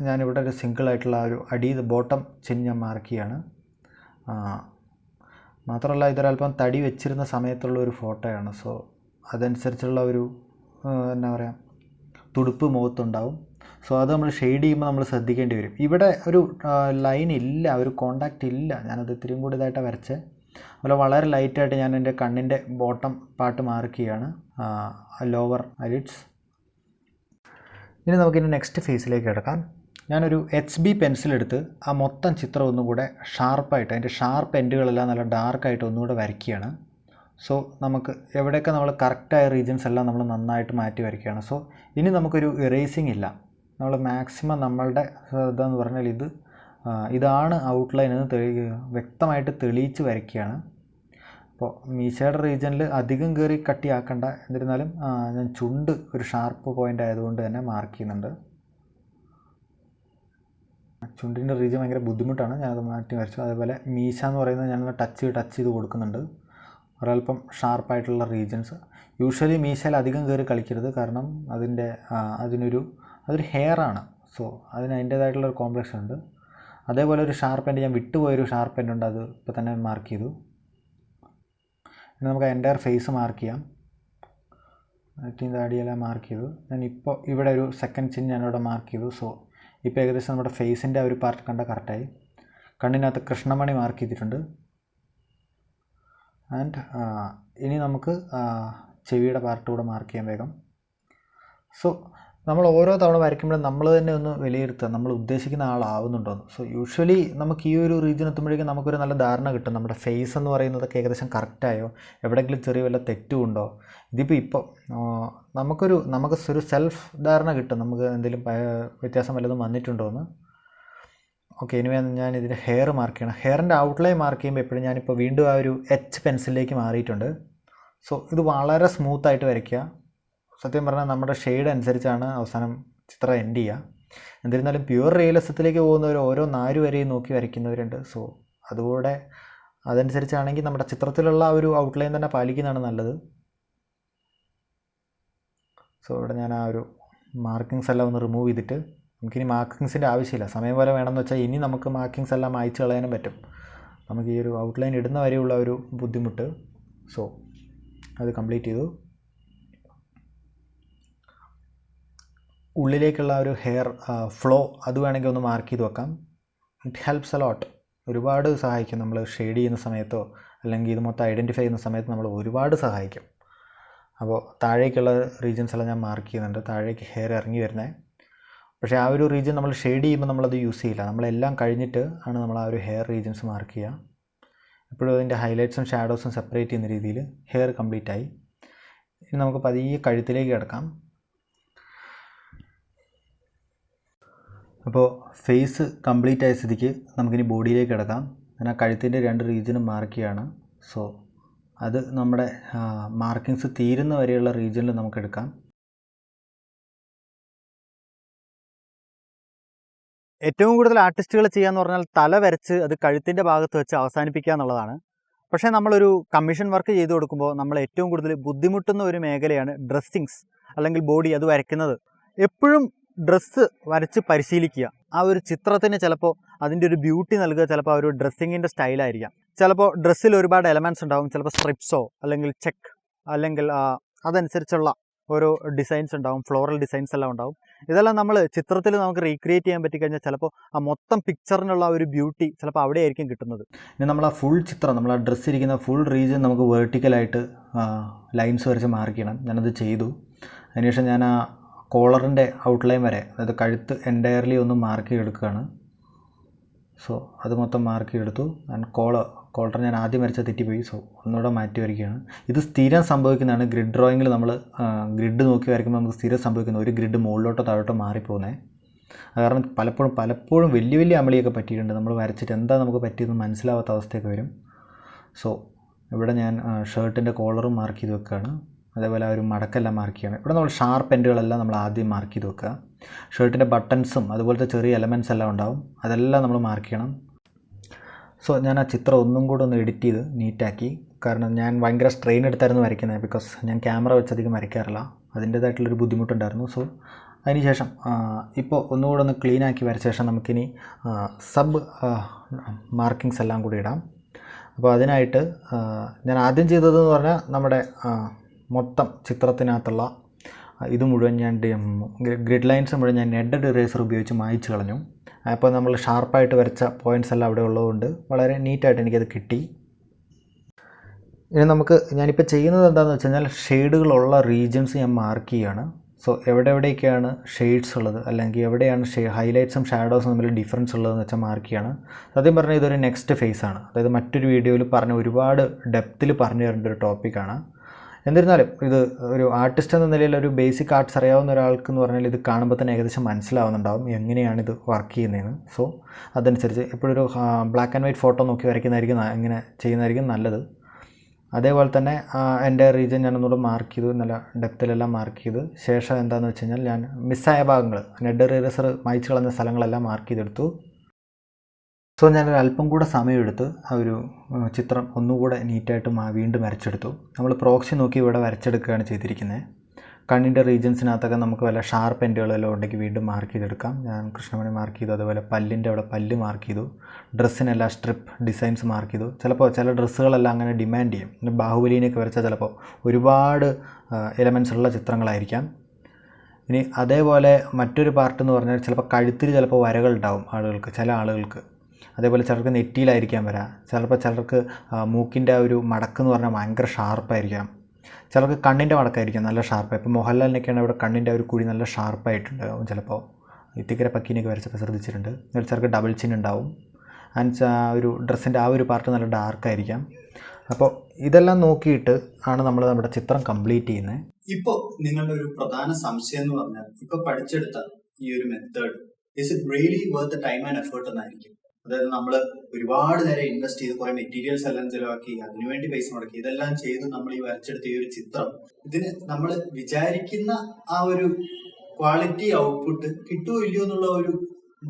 ഞാനിവിടെ ഒരു സിംഗിളായിട്ടുള്ള ഒരു ബോട്ടം ചിൻ ഞാൻ മാർക്ക് ചെയ്യാണ്. മാത്രമല്ല ഇതൊരല്പം തടി വെച്ചിരുന്ന സമയത്തുള്ള ഒരു ഫോട്ടോയാണ്. സോ അതനുസരിച്ചുള്ള ഒരു എന്താ പറയുക തുടുപ്പ് മുഖത്തുണ്ടാവും. സോ അത് നമ്മൾ ഷെയ്ഡ് ചെയ്യുമ്പോൾ നമ്മൾ ശ്രദ്ധിക്കേണ്ടി വരും. ഇവിടെ ഒരു ലൈൻ ഇല്ല, ഒരു കോണ്ടാക്റ്റ് ഇല്ല. ഞാനത് ഇത്തിരിയും കൂടി ഇതായിട്ടാണ് വരച്ചത്. അതുപോലെ വളരെ ലൈറ്റായിട്ട് ഞാൻ എൻ്റെ കണ്ണിൻ്റെ ബോട്ടം പാർട്ട് മാർക്ക് ചെയ്യുകയാണ്, ലോവർ ഐലിഡ്സ്. ഇനി നമുക്കിനി നെക്സ്റ്റ് ഫേസിലേക്ക് കിടക്കാം. ഞാനൊരു HB പെൻസിലെടുത്ത് ആ മൊത്തം ചിത്രം ഒന്നുകൂടെ ഷാർപ്പായിട്ട് അതിൻ്റെ ഷാർപ്പ് എൻഡുകളെല്ലാം നല്ല ഡാർക്കായിട്ട് ഒന്നുകൂടെ വരയ്ക്കുകയാണ്. സോ നമുക്ക് എവിടെയൊക്കെ നമ്മൾ കറക്റ്റായ റീജിയൻസ് എല്ലാം നമ്മൾ നന്നായിട്ട് മാറ്റി വരയ്ക്കുകയാണ്. സോ ഇനി നമുക്കൊരു ഇറേസിങ് ഇല്ല. നമ്മൾ മാക്സിമം നമ്മളുടെ ഇതെന്ന് പറഞ്ഞാൽ ഇതാണ് ഔട്ട്ലൈൻ എന്ന് വ്യക്തമായിട്ട് തെളിയിച്ച് വരയ്ക്കുകയാണ്. അപ്പോൾ മീശയുടെ റീജിയനിൽ അധികം കയറി കട്ടിയാക്കണ്ട. എന്നിരുന്നാലും ഞാൻ ചുണ്ട് ഒരു ഷാർപ്പ് പോയിൻ്റ് ആയതുകൊണ്ട് തന്നെ മാർക്ക് ചെയ്യുന്നുണ്ട്. ചുണ്ടിൻ്റെ റീജിയൻ ഭയങ്കര ബുദ്ധിമുട്ടാണ്, ഞാനത് മാറ്റി വരച്ചു. അതേപോലെ മീശ എന്ന് പറയുന്നത് ഞാനൊന്ന് ടച്ച് ചെയ്ത് കൊടുക്കുന്നുണ്ട്. ഒരല്പം ഷാർപ്പായിട്ടുള്ള റീജിയൻസ്. യൂഷ്വലി മീശയിൽ അധികം കയറി കളിക്കരുത്. കാരണം അതൊരു ഹെയറാണ്. സോ അതിൻ്റേതായിട്ടുള്ളൊരു കോംപ്ലക്ഷൻ ഉണ്ട്. അതേപോലെ ഒരു ഷാർപ്പ് എൻഡ് ഞാൻ വിട്ടുപോയൊരു ഷാർപ്പ് എൻഡ് ഉണ്ട്, അത് ഇപ്പോൾ തന്നെ മാർക്ക് ചെയ്തു. ഇനി നമുക്ക് എൻ്റയർ ഫേസ് മാർക്ക് ചെയ്യാം. താടിയെല്ലാം മാർക്ക് ചെയ്തു. ഞാനിപ്പോൾ ഇവിടെ ഒരു സെക്കൻഡ് ചിൻ ഞാനിവിടെ മാർക്ക് ചെയ്തു. സോ ഇപ്പോൾ ഏകദേശം നമ്മുടെ ഫേസിൻ്റെ ആ ഒരു പാർട്ട് കണ്ട കറക്റ്റായി. കണ്ണിനകത്ത് കൃഷ്ണമണി മാർക്ക് ചെയ്തിട്ടുണ്ട്. ആൻഡ് ഇനി നമുക്ക് ചെവിയുടെ പാർട്ട് കൂടെ മാർക്ക് ചെയ്യാൻ വേഗം. സോ നമ്മൾ ഓരോ തവണ വരയ്ക്കുമ്പോഴും നമ്മൾ തന്നെ ഒന്ന് വിലയിരുത്തുക നമ്മൾ ഉദ്ദേശിക്കുന്ന ആളാവുന്നുണ്ടോയെന്ന്. സോ യൂഷ്വലി നമുക്ക് ഈ ഒരു റീജിയൻ എത്തുമ്പോഴേക്കും നമുക്കൊരു നല്ല ധാരണ കിട്ടും. നമ്മുടെ ഫേസ് എന്ന് പറയുന്നതൊക്കെ ഏകദേശം കറക്റ്റായോ, എവിടെയെങ്കിലും ചെറിയ വല്ല തെറ്റുമുണ്ടോ. ഇപ്പോൾ നമുക്കൊരു സെൽഫ് ധാരണ കിട്ടും, നമുക്ക് എന്തെങ്കിലും വ്യത്യാസം വല്ലതും വന്നിട്ടുണ്ടോ എന്ന്. ഓക്കെ, ഇനി ഞാൻ ഇതിൻ്റെ ഹെയർ മാർക്ക് ചെയ്യണം. ഹെയറിൻ്റെ ഔട്ട്ലൈൻ മാർക്ക് ചെയ്യുമ്പോൾ എപ്പോഴും ഞാനിപ്പോൾ വീണ്ടും ആ ഒരു എച്ച് പെൻസിലിലേക്ക് മാറിയിട്ടുണ്ട്. സോ ഇത് വളരെ സ്മൂത്തായിട്ട് വരയ്ക്കുക. സത്യം പറഞ്ഞാൽ നമ്മുടെ ഷെയ്ഡ് അനുസരിച്ചാണ് അവസാനം ചിത്രം എൻഡ് ചെയ്യുക. എന്നിരുന്നാലും പ്യുവർ റിയലിസത്തിലേക്ക് പോകുന്നവർ ഓരോ നാല് വരെയും നോക്കി വരയ്ക്കുന്നവരുണ്ട്. സോ അതുകൂടെ അതനുസരിച്ചാണെങ്കിൽ നമ്മുടെ ചിത്രത്തിലുള്ള ആ ഒരു ഔട്ട്ലൈൻ തന്നെ പാലിക്കുന്നതാണ് നല്ലത്. സോ ഇവിടെ ഞാൻ ആ ഒരു മാർക്കിങ്സ് എല്ലാം ഒന്ന് റിമൂവ് ചെയ്തിട്ട്, നമുക്കിനി മാർക്കിങ്സിൻ്റെ ആവശ്യമില്ല, സമയം പോലെ വേണമെന്ന് വെച്ചാൽ ഇനി നമുക്ക് മാർക്കിങ്സ് എല്ലാം അയച്ചു കളയാനും പറ്റും. നമുക്ക് ഈ ഒരു ഔട്ട്ലൈൻ ഇടുന്ന വരെയുള്ള ഒരു ബുദ്ധിമുട്ട്. സോ അത് കംപ്ലീറ്റ് ചെയ്തു. ഉള്ളിലേക്കുള്ള ഒരു ഹെയർ ഫ്ലോ അത് വേണമെങ്കിൽ ഒന്ന് മാർക്ക് ചെയ്ത് വെക്കാം. It helps a lot. ഒരുപാട് സഹായിക്കും. നമ്മൾ ഷെയ്ഡ് ചെയ്യുന്ന സമയത്തോ അല്ലെങ്കിൽ ഇത് മൊത്തം ഐഡൻറ്റിഫൈ ചെയ്യുന്ന സമയത്ത് നമ്മൾ ഒരുപാട് സഹായിക്കും. അപ്പോൾ താഴേക്കുള്ള റീജിയൻസ് എല്ലാം ഞാൻ മാർക്ക് ചെയ്യുന്നുണ്ട്, താഴേക്ക് ഹെയർ ഇറങ്ങി വരുന്നത്. പക്ഷേ ആ ഒരു റീജിയൻ നമ്മൾ ഷെയ്ഡ് ചെയ്യുമ്പോൾ നമ്മളത് യൂസ് ചെയ്യില്ല. നമ്മളെല്ലാം കഴിഞ്ഞിട്ട് ആണ് നമ്മൾ ആ ഒരു ഹെയർ റീജിയൻസ് മാർക്ക് ചെയ്യുക. എപ്പോഴും അതിൻ്റെ ഹൈലൈറ്റ്സും ഷാഡോസും സെപ്പറേറ്റ് ചെയ്യുന്ന രീതിയിൽ ഹെയർ കംപ്ലീറ്റ് ആയി. ഇനി നമുക്ക് പതിയെ കഴുത്തിലേക്ക് കിടക്കാം. അപ്പോൾ ഫേസ് കംപ്ലീറ്റ് ആയ സ്ഥിതിക്ക് നമുക്കിനി ബോഡിയിലേക്ക് കിടക്കാം. ഞാൻ ആ കഴുത്തിൻ്റെ 2 റീജിയനും മാർക്ക് ചെയ്യുകയാണ്. സോ അത് നമ്മുടെ മാർക്കിങ്സ് തീരുന്ന വരെയുള്ള റീജിയനിൽ നമുക്ക് എടുക്കാം. ഏറ്റവും കൂടുതൽ ആർട്ടിസ്റ്റുകൾ ചെയ്യാന്ന് പറഞ്ഞാൽ തല വരച്ച് അത് കഴുത്തിൻ്റെ ഭാഗത്ത് വെച്ച് അവസാനിപ്പിക്കുക എന്നുള്ളതാണ്. പക്ഷേ നമ്മളൊരു കമ്മീഷൻ വർക്ക് ചെയ്തു കൊടുക്കുമ്പോൾ നമ്മൾ ഏറ്റവും കൂടുതൽ ബുദ്ധിമുട്ടുന്ന ഒരു മേഖലയാണ് ഡ്രസ്സിങ്സ് അല്ലെങ്കിൽ ബോഡി അത് വരയ്ക്കുന്നത്. എപ്പോഴും ഡ്രസ്സ് വരച്ച് പരിശീലിക്കുക. ആ ഒരു ചിത്രത്തിന് ചിലപ്പോൾ അതിൻ്റെ ഒരു ബ്യൂട്ടി നൽകുക ചിലപ്പോൾ ആ ഒരു ഡ്രസ്സിങ്ങിൻ്റെ സ്റ്റൈലായിരിക്കാം. ചിലപ്പോൾ ഡ്രസ്സിൽ ഒരുപാട് എലമെൻറ്റ്സ് ഉണ്ടാകും, ചിലപ്പോൾ സ്ട്രിപ്സോ അല്ലെങ്കിൽ ചെക്ക് അല്ലെങ്കിൽ അതനുസരിച്ചുള്ള ഓരോ ഡിസൈൻസ് ഉണ്ടാകും, ഫ്ലോറൽ ഡിസൈൻസ് എല്ലാം ഉണ്ടാകും. ഇതെല്ലാം നമ്മൾ ചിത്രത്തിൽ നമുക്ക് റീക്രിയേറ്റ് ചെയ്യാൻ പറ്റിക്കഴിഞ്ഞാൽ ചിലപ്പോൾ ആ മൊത്തം പിക്ചറിനുള്ള ഒരു ബ്യൂട്ടി ചിലപ്പോൾ അവിടെ ആയിരിക്കും കിട്ടുന്നത്. ഇനി നമ്മൾ ആ ഫുൾ ചിത്രം, നമ്മൾ ആ ഡ്രസ്സ് ഇരിക്കുന്ന ഫുൾ റീജിയൻ നമുക്ക് വെർട്ടിക്കലായിട്ട് ലൈൻസ് വരച്ച് മാർക്ക് ചെയ്യണം. ഞാനത് ചെയ്തു. അതിനുശേഷം ഞാൻ ആ കോളറിൻ്റെ ഔട്ട്ലൈൻ വരെ, അതായത് കഴുത്ത് എൻറ്റയർലി ഒന്ന് മാർക്ക് ചെയ്തെടുക്കുകയാണ്. സോ അത് മൊത്തം മാർക്ക് ചെയ്തെടുത്തു. ആൻഡ് കോളർ ഞാൻ ആദ്യം വരച്ച തെറ്റിപ്പോയി. സോ ഒന്നുകൂടെ മാറ്റി വരയ്ക്കുകയാണ്. ഇത് സ്ഥിരം സംഭവിക്കുന്നതാണ്. ഗ്രിഡ് ഡ്രോയിങ്ങിൽ നമ്മൾ ഗ്രിഡ് നോക്കി വരയ്ക്കുമ്പോൾ നമുക്ക് സ്ഥിരം സംഭവിക്കുന്ന ഒരു ഗ്രിഡ് മുകളിലോട്ടോ താഴോട്ടോ മാറിപ്പോകുന്നത്. കാരണം പലപ്പോഴും വലിയ അമളിയൊക്കെ പറ്റിയിട്ടുണ്ട്. നമ്മൾ വരച്ചിട്ട് എന്താ നമുക്ക് പറ്റിയെന്ന് മനസ്സിലാവാത്ത അവസ്ഥയൊക്കെ വരും. സോ ഇവിടെ ഞാൻ ഷർട്ടിൻ്റെ കോളറും മാർക്ക് ചെയ്ത് വെക്കുകയാണ്. അതേപോലെ ആ ഒരു മടക്കെല്ലാം മാർക്ക് ചെയ്യണം. ഇവിടെ നമ്മൾ ഷാർപ്പ് എൻഡുകളെല്ലാം നമ്മൾ ആദ്യം മാർക്ക് ചെയ്ത് വെക്കുക. ഷർട്ടിൻ്റെ ബട്ടൺസും അതുപോലത്തെ ചെറിയ എലമെൻറ്റ്സ് എല്ലാം ഉണ്ടാവും, അതെല്ലാം നമ്മൾ മാർക്ക് ചെയ്യണം. സോ ഞാൻ ആ ചിത്രം ഒന്നും കൂടെ ഒന്ന് എഡിറ്റ് ചെയ്ത് നീറ്റാക്കി. കാരണം ഞാൻ ഭയങ്കര സ്ട്രെയിൻ എടുത്തായിരുന്നു വരയ്ക്കുന്നത്. ബിക്കോസ് ഞാൻ ക്യാമറ വെച്ചധികം വരയ്ക്കാറില്ല, അതിൻ്റേതായിട്ടുള്ളൊരു ബുദ്ധിമുട്ടുണ്ടായിരുന്നു. സോ അതിനുശേഷം ഇപ്പോൾ ഒന്നുകൂടെ ഒന്ന് ക്ലീനാക്കി വരച്ച ശേഷം നമുക്കിനി സബ് മാർക്കിങ്സ് എല്ലാം കൂടി ഇടാം. അപ്പോൾ അതിനായിട്ട് ഞാൻ ആദ്യം ചെയ്തതെന്ന് പറഞ്ഞാൽ നമ്മുടെ മൊത്തം ചിത്രത്തിനകത്തുള്ള ഇത് മുഴുവൻ ഞാൻ ഗ്രിഡ് ലൈൻസ് മുഴുവൻ ഞാൻ എഡഡ് ഇറേസർ ഉപയോഗിച്ച് മായ്ച്ച് കളഞ്ഞു. അപ്പോൾ നമ്മൾ ഷാർപ്പായിട്ട് വരച്ച പോയിൻറ്റ്സ് എല്ലാം അവിടെ ഉള്ളതുകൊണ്ട് വളരെ നീറ്റായിട്ട് എനിക്കത് കിട്ടി. ഇനി ഞാനിപ്പോൾ ചെയ്യുന്നത് എന്താണെന്ന് വെച്ച് കഴിഞ്ഞാൽ ഷെയ്ഡുകളുള്ള റീജിയൻസ് ഞാൻ മാർക്ക് ചെയ്യുകയാണ്. സോ എവിടെയൊക്കെയാണ് ഷെയ്ഡ്സ് ഉള്ളത് അല്ലെങ്കിൽ എവിടെയാണ് ഹൈലൈറ്റ്സും ഷാഡോസും തമ്മിൽ ഡിഫറൻസ് ഉള്ളതെന്ന് വെച്ചാൽ മാർക്ക് ചെയ്യണം. സത്യം പറഞ്ഞാൽ ഇതൊരു നെക്സ്റ്റ് ഫേസാണ്. അതായത് മറ്റൊരു വീഡിയോയിൽ ഒരുപാട് ഡെപ്തിൽ പറഞ്ഞു തരേണ്ട ഒരു ടോപ്പിക്കാണ്. എന്നിരുന്നാലും ഇത് ഒരു ആർട്ടിസ്റ്റ് എന്ന നിലയിൽ ഒരു ബേസിക് ആർട്സ് അറിയാവുന്ന ഒരാൾക്ക് എന്ന് പറഞ്ഞാൽ ഇത് കാണുമ്പോൾ തന്നെ ഏകദേശം മനസ്സിലാവുന്നുണ്ടാവും എങ്ങനെയാണിത് വർക്ക് ചെയ്യുന്നതെന്ന്. സോ അതനുസരിച്ച് എപ്പോഴൊരു ബ്ലാക്ക് ആൻഡ് വൈറ്റ് ഫോട്ടോ നോക്കി ഇങ്ങനെ ചെയ്യുന്നതായിരിക്കും നല്ലത്. അതേപോലെ തന്നെ എൻ്റെ റീജിയൻ ഞാനൊന്നുകൂടെ മാർക്ക് ചെയ്തു, നല്ല ഡെപ്തിലെല്ലാം മാർക്ക് ചെയ്ത് ശേഷം എന്താണെന്ന് വെച്ച് കഴിഞ്ഞാൽ ഞാൻ മിസ്സായ ഭാഗങ്ങൾ, എഡഡ് ഇറേസർ മായ്ച്ച് കളഞ്ഞ സ്ഥലങ്ങളെല്ലാം മാർക്ക് ചെയ്തെടുത്തു. സോ ഞാനൊരു അല്പം കൂടെ സമയമെടുത്ത് ആ ഒരു ചിത്രം ഒന്നുകൂടെ നീറ്റായിട്ട് വീണ്ടും വരച്ചെടുത്തു. നമ്മൾ പ്രോക്സി നോക്കി ഇവിടെ വരച്ചെടുക്കുകയാണ് ചെയ്തിരിക്കുന്നത്. കണ്ണിൻ്റെ റീജിയൻസിനകത്തൊക്കെ നമുക്ക് വല്ല ഷാർപ്പ് എൻഡുകളെല്ലാം ഉണ്ടെങ്കിൽ വീണ്ടും മാർക്ക് ചെയ്തെടുക്കാം. ഞാൻ കൃഷ്ണമണി മാർക്ക് ചെയ്തു, അതുപോലെ പല്ലിൻ്റെ അവിടെ പല്ല് മാർക്ക് ചെയ്തു, ഡ്രസ്സിനെല്ലാം സ്ട്രിപ്പ് ഡിസൈൻസ് മാർക്ക് ചെയ്തു. ചിലപ്പോൾ ചില ഡ്രസ്സുകളെല്ലാം അങ്ങനെ ഡിമാൻഡ് ചെയ്യും. പിന്നെ ബാഹുബലിനെയൊക്കെ വരച്ചാൽ ചിലപ്പോൾ ഒരുപാട് എലമെൻറ്റ്സ് ഉള്ള ചിത്രങ്ങളായിരിക്കാം. ഇനി അതേപോലെ മറ്റൊരു പാർട്ട് എന്ന് പറഞ്ഞാൽ ചിലപ്പോൾ കഴുത്തിൽ ചിലപ്പോൾ വരകൾ ഉണ്ടാവും ചില ആളുകൾക്ക്. അതേപോലെ ചിലർക്ക് നെറ്റിയിലായിരിക്കാം വരാം, ചിലർക്ക് മൂക്കിൻ്റെ ആ ഒരു മടക്കെന്ന് പറഞ്ഞാൽ ഭയങ്കര ഷാർപ്പായിരിക്കാം. ചിലർക്ക് കണ്ണിൻ്റെ മടക്കായിരിക്കും നല്ല ഷാർപ്പായി. ഇപ്പോൾ മോഹൻലാലിനൊക്കെയാണ് ഇവിടെ കണ്ണിൻ്റെ ഒരു കുഴി നല്ല ഷാർപ്പായിട്ടുണ്ടാവും. ചിലപ്പോൾ ഇത്തിക്കര പക്കീനൊക്കെ വരച്ചപ്പോൾ ശ്രദ്ധിച്ചിട്ടുണ്ട്. ചിലർക്ക് ഡബിൾ ചിൻ ഉണ്ടാവും. ആൻഡ് ഒരു ഡ്രസ്സിൻ്റെ ആ ഒരു പാർട്ട് നല്ല ഡാർക്കായിരിക്കാം. അപ്പോൾ ഇതെല്ലാം നോക്കിയിട്ട് ആണ് നമ്മൾ നമ്മുടെ ചിത്രം കംപ്ലീറ്റ് ചെയ്യുന്നത്. ഇപ്പോൾ നിങ്ങളുടെ ഒരു പ്രധാന സംശയം എന്ന് പറഞ്ഞാൽ, ഇപ്പോൾ പഠിച്ചെടുത്ത ഈ ഒരു method is it really worth time and effort എന്നായിരിക്കും. അതായത് നമ്മൾ ഒരുപാട് നേരം ഇൻവെസ്റ്റ് ചെയ്ത് കുറേ മെറ്റീരിയൽസ് എല്ലാം ചിലവാക്കി അതിനുവേണ്ടി പൈസ മുടക്കി ഇതെല്ലാം ചെയ്ത് നമ്മൾ ഈ വരച്ചെടുത്ത ഈ ഒരു ചിത്രം, ഇതിന് നമ്മൾ വിചാരിക്കുന്ന ആ ഒരു ക്വാളിറ്റി ഔട്ട്പുട്ട് കിട്ടുമോ ഇല്ലയോ എന്നുള്ള ഒരു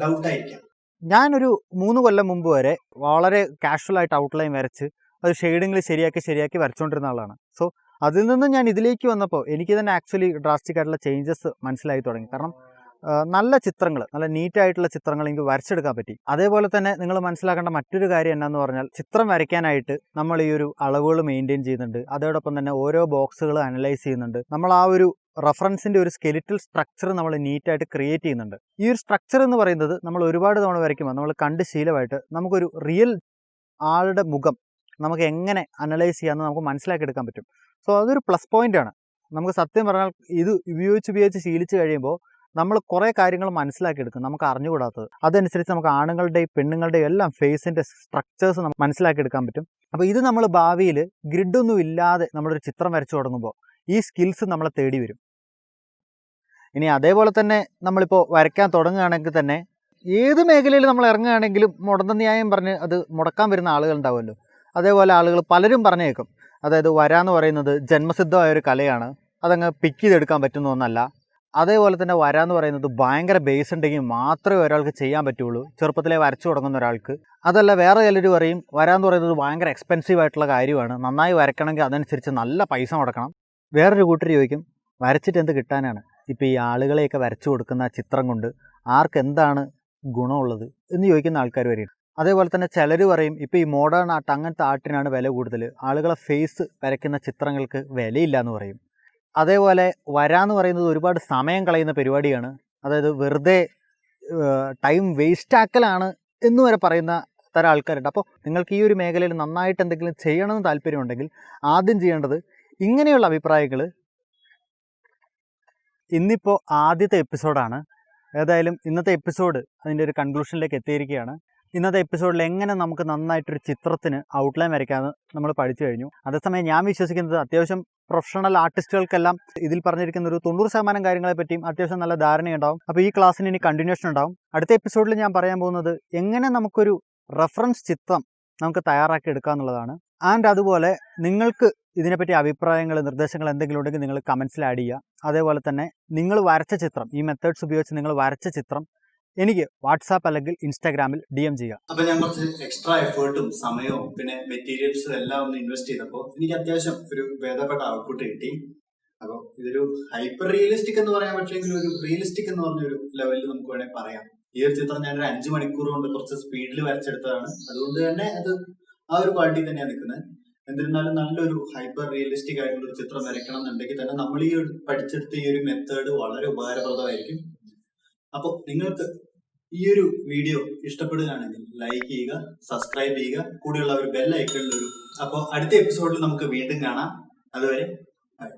ഡൗട്ടായിരിക്കാം. ഞാനൊരു 3 കൊല്ലം മുമ്പ് വരെ വളരെ കാഷ്വൽ ആയിട്ട് ഔട്ട്ലൈൻ വരച്ച് അത് ഷെയ്ഡിങ്ങിൽ ശരിയാക്കി വരച്ചുകൊണ്ടിരുന്ന ആളാണ്. സോ അതിൽ നിന്ന് ഞാൻ ഇതിലേക്ക് വന്നപ്പോൾ എനിക്ക് തന്നെ ആക്ച്വലി ഡ്രാസ്റ്റിക് ആയിട്ടുള്ള ചേഞ്ചസ് മനസ്സിലായി തുടങ്ങി. കാരണം നല്ല ചിത്രങ്ങൾ, നല്ല നീറ്റായിട്ടുള്ള ചിത്രങ്ങൾ എനിക്ക് വരച്ചെടുക്കാൻ പറ്റി. അതേപോലെ തന്നെ നിങ്ങൾ മനസ്സിലാക്കേണ്ട മറ്റൊരു കാര്യം എന്നാന്ന് പറഞ്ഞാൽ, ചിത്രം വരയ്ക്കാനായിട്ട് നമ്മൾ ഈ ഒരു അളവുകൾ മെയിൻറ്റെയിൻ ചെയ്യുന്നുണ്ട്. അതോടൊപ്പം തന്നെ ഓരോ ബോക്സുകൾ അനലൈസ് ചെയ്യുന്നുണ്ട്. നമ്മൾ ആ ഒരു റെഫറൻസിൻ്റെ ഒരു സ്കെലിറ്റൽ സ്ട്രക്ചർ നമ്മൾ നീറ്റായിട്ട് ക്രിയേറ്റ് ചെയ്യുന്നുണ്ട്. ഈ ഒരു സ്ട്രക്ചർ എന്ന് പറയുന്നത് നമ്മൾ ഒരുപാട് തവണ വരയ്ക്കുമ്പോൾ നമ്മൾ കണ്ട് ശീലമായിട്ട് നമുക്കൊരു റിയൽ ആളുടെ മുഖം നമുക്ക് എങ്ങനെ അനലൈസ് ചെയ്യാമെന്ന് നമുക്ക് മനസ്സിലാക്കിയെടുക്കാൻ പറ്റും. സോ അതൊരു പ്ലസ് പോയിൻ്റാണ്. നമുക്ക് സത്യം പറഞ്ഞാൽ ഇത് ഉപയോഗിച്ച് ശീലിച്ച് കഴിയുമ്പോൾ നമ്മൾ കുറേ കാര്യങ്ങൾ മനസ്സിലാക്കിയെടുക്കും നമുക്ക് അറിഞ്ഞുകൂടാത്തത്. അതനുസരിച്ച് നമുക്ക് ആണുങ്ങളുടെയും പെണ്ണുങ്ങളുടെയും എല്ലാം ഫേസിൻ്റെ സ്ട്രക്ചേഴ്സ് നമുക്ക് മനസ്സിലാക്കിയെടുക്കാൻ പറ്റും. അപ്പോൾ ഇത് നമ്മൾ ഭാവിയിൽ ഗ്രിഡൊന്നും ഇല്ലാതെ നമ്മളൊരു ചിത്രം വരച്ചു തുടങ്ങുമ്പോൾ ഈ സ്കിൽസ് നമ്മളെ തേടി വരും. ഇനി അതേപോലെ തന്നെ നമ്മളിപ്പോൾ വരയ്ക്കാൻ തുടങ്ങുകയാണെങ്കിൽ തന്നെ ഏത് മേഖലയിൽ നമ്മൾ ഇറങ്ങുകയാണെങ്കിലും മുടന്ത ന്യായം പറഞ്ഞ് അത് മുടക്കാൻ വരുന്ന ആളുകളുണ്ടാവുമല്ലോ. അതേപോലെ ആളുകൾ പലരും പറഞ്ഞേക്കും, അതായത് വരാന്ന് പറയുന്നത് ജന്മസിദ്ധമായ ഒരു കലയാണ്, അതങ്ങ് പിക്ക് ചെയ്തെടുക്കാൻ പറ്റുന്ന ഒന്നല്ല. അതേപോലെ തന്നെ വരാന്ന് പറയുന്നത് ഭയങ്കര ബേസ് ഉണ്ടെങ്കിൽ മാത്രമേ ഒരാൾക്ക് ചെയ്യാൻ പറ്റുള്ളൂ, ചെറുപ്പത്തിലേ വരച്ചു തുടങ്ങുന്ന ഒരാൾക്ക്. അതല്ല, വേറെ ചിലർ പറയും വരാന്ന് പറയുന്നത് ഭയങ്കര എക്സ്പെൻസീവ് ആയിട്ടുള്ള കാര്യമാണ്, നന്നായി വരയ്ക്കണമെങ്കിൽ അതനുസരിച്ച് നല്ല പൈസ മുടക്കണം. വേറൊരു കൂട്ടർ ചോദിക്കും വരച്ചിട്ട് എന്ത് കിട്ടാനാണ്, ഇപ്പോൾ ഈ ആളുകളെയൊക്കെ വരച്ചു കൊടുക്കുന്ന ചിത്രം കൊണ്ട് ആർക്ക് എന്താണ് ഗുണമുള്ളത് എന്ന് ചോദിക്കുന്ന ആൾക്കാർ വരെയുണ്ട്. അതേപോലെ തന്നെ ചിലർ പറയും ഇപ്പോൾ ഈ മോഡേൺ ആർട്ട് അങ്ങനത്തെ ആർട്ടിനാണ് വില കൂടുതൽ, ആളുകളെ ഫേസ് വരയ്ക്കുന്ന ചിത്രങ്ങൾക്ക് വിലയില്ല എന്ന് പറയും. അതേപോലെ വരാന്ന് പറയുന്നത് ഒരുപാട് സമയം കളയുന്ന പരിപാടിയാണ്, അതായത് വെറുതെ ടൈം വേസ്റ്റാക്കലാണ് എന്ന് വരെ പറയുന്ന തരം ആൾക്കാരുണ്ട്. അപ്പോൾ നിങ്ങൾക്ക് ഈ ഒരു മേഖലയിൽ നന്നായിട്ട് എന്തെങ്കിലും ചെയ്യണമെന്ന് താല്പര്യമുണ്ടെങ്കിൽ ആദ്യം ചെയ്യേണ്ടത് ഇങ്ങനെയുള്ള അഭിപ്രായങ്ങൾ. ഇന്നിപ്പോൾ ആദ്യത്തെ എപ്പിസോഡാണ്. ഏതായാലും ഇന്നത്തെ എപ്പിസോഡ് അതിൻ്റെ ഒരു കൺക്ലൂഷനിലേക്ക് എത്തിയിരിക്കുകയാണ്. ഇന്നത്തെ എപ്പിസോഡിൽ എങ്ങനെ നമുക്ക് നന്നായിട്ടൊരു ചിത്രത്തിന് ഔട്ട്ലൈൻ വരയ്ക്കാമെന്ന് നമ്മൾ പഠിച്ചു കഴിഞ്ഞു. അതേസമയം ഞാൻ വിശ്വസിക്കുന്നത് അത്യാവശ്യം പ്രൊഫഷണൽ ആർട്ടിസ്റ്റുകൾക്കെല്ലാം ഇതിൽ പറഞ്ഞിരിക്കുന്ന ഒരു 90% കാര്യങ്ങളെ പറ്റിയും അത്യാവശ്യം നല്ല ധാരണയുണ്ടാവും. അപ്പോൾ ഈ ക്ലാസ്സിന് ഇനി കണ്ടിന്യൂഷൻ ഉണ്ടാവും. അടുത്ത എപ്പിസോഡിൽ ഞാൻ പറയാൻ പോകുന്നത് എങ്ങനെ നമുക്കൊരു റെഫറൻസ് ചിത്രം നമുക്ക് തയ്യാറാക്കി എടുക്കുക എന്നുള്ളതാണ്. ആൻഡ് അതുപോലെ നിങ്ങൾക്ക് ഇതിനെപ്പറ്റി അഭിപ്രായങ്ങൾ, നിർദ്ദേശങ്ങൾ എന്തെങ്കിലും ഉണ്ടെങ്കിൽ നിങ്ങൾ കമൻസിൽ ആഡ് ചെയ്യുക. അതേപോലെ തന്നെ നിങ്ങൾ വരച്ച ചിത്രം, ഈ മെത്തേഡ്സ് ഉപയോഗിച്ച് നിങ്ങൾ വരച്ച ചിത്രം എനിക്ക് വാട്സാപ്പ് അല്ലെങ്കിൽ ഇൻസ്റ്റാഗ്രാമിൽ DM ചെയ്യുക. അപ്പോൾ ഞാൻ കുറച്ച് എക്സ്ട്രാ എഫേർട്ടും സമയവും പിന്നെ മെറ്റീരിയൽസും എല്ലാം ഒന്ന് ഇൻവെസ്റ്റ് ചെയ്തപ്പോൾ എനിക്ക് അത്യാവശ്യം ഒരു ഭേദപ്പെട്ട ഔട്ട്പുട്ട് കിട്ടി. അപ്പോൾ ഇതൊരു ഹൈപ്പർ റിയലിസ്റ്റിക് എന്ന് പറയാൻ പറ്റില്ലെങ്കിൽ ഒരു റിയലിസ്റ്റിക് എന്ന് പറഞ്ഞൊരു ലെവലിൽ നമുക്ക് വേണമെങ്കിൽ പറയാം. ഈ ഒരു ചിത്രം ഞാനൊരു 5 മണിക്കൂർ കൊണ്ട് കുറച്ച് സ്പീഡിൽ വരച്ചെടുത്തതാണ്. അതുകൊണ്ട് തന്നെ അത് ആ ഒരു ക്വാളിറ്റി തന്നെയാണ് നിൽക്കുന്നത്. എന്നിരുന്നാലും നല്ലൊരു ഹൈപ്പർ റിയലിസ്റ്റിക് ആയിട്ടുള്ള ഒരു ചിത്രം വരയ്ക്കണം എന്നുണ്ടെങ്കിൽ തന്നെ നമ്മൾ ഈ പഠിച്ചെടുത്ത ഈ ഒരു മെത്തേഡ് വളരെ ഉപകാരപ്രദമായിരിക്കും. അപ്പോൾ നിങ്ങൾക്ക് ഈ ഒരു വീഡിയോ ഇഷ്ടപ്പെടുകയാണെങ്കിൽ ലൈക്ക് ചെയ്യുക, സബ്സ്ക്രൈബ് ചെയ്യുക, കൂടെയുള്ള ഒരു ബെൽ ഐക്കണിലൊരു. അപ്പോൾ അടുത്ത എപ്പിസോഡിൽ നമുക്ക് വീണ്ടും കാണാം. അതുവരെ ബൈ.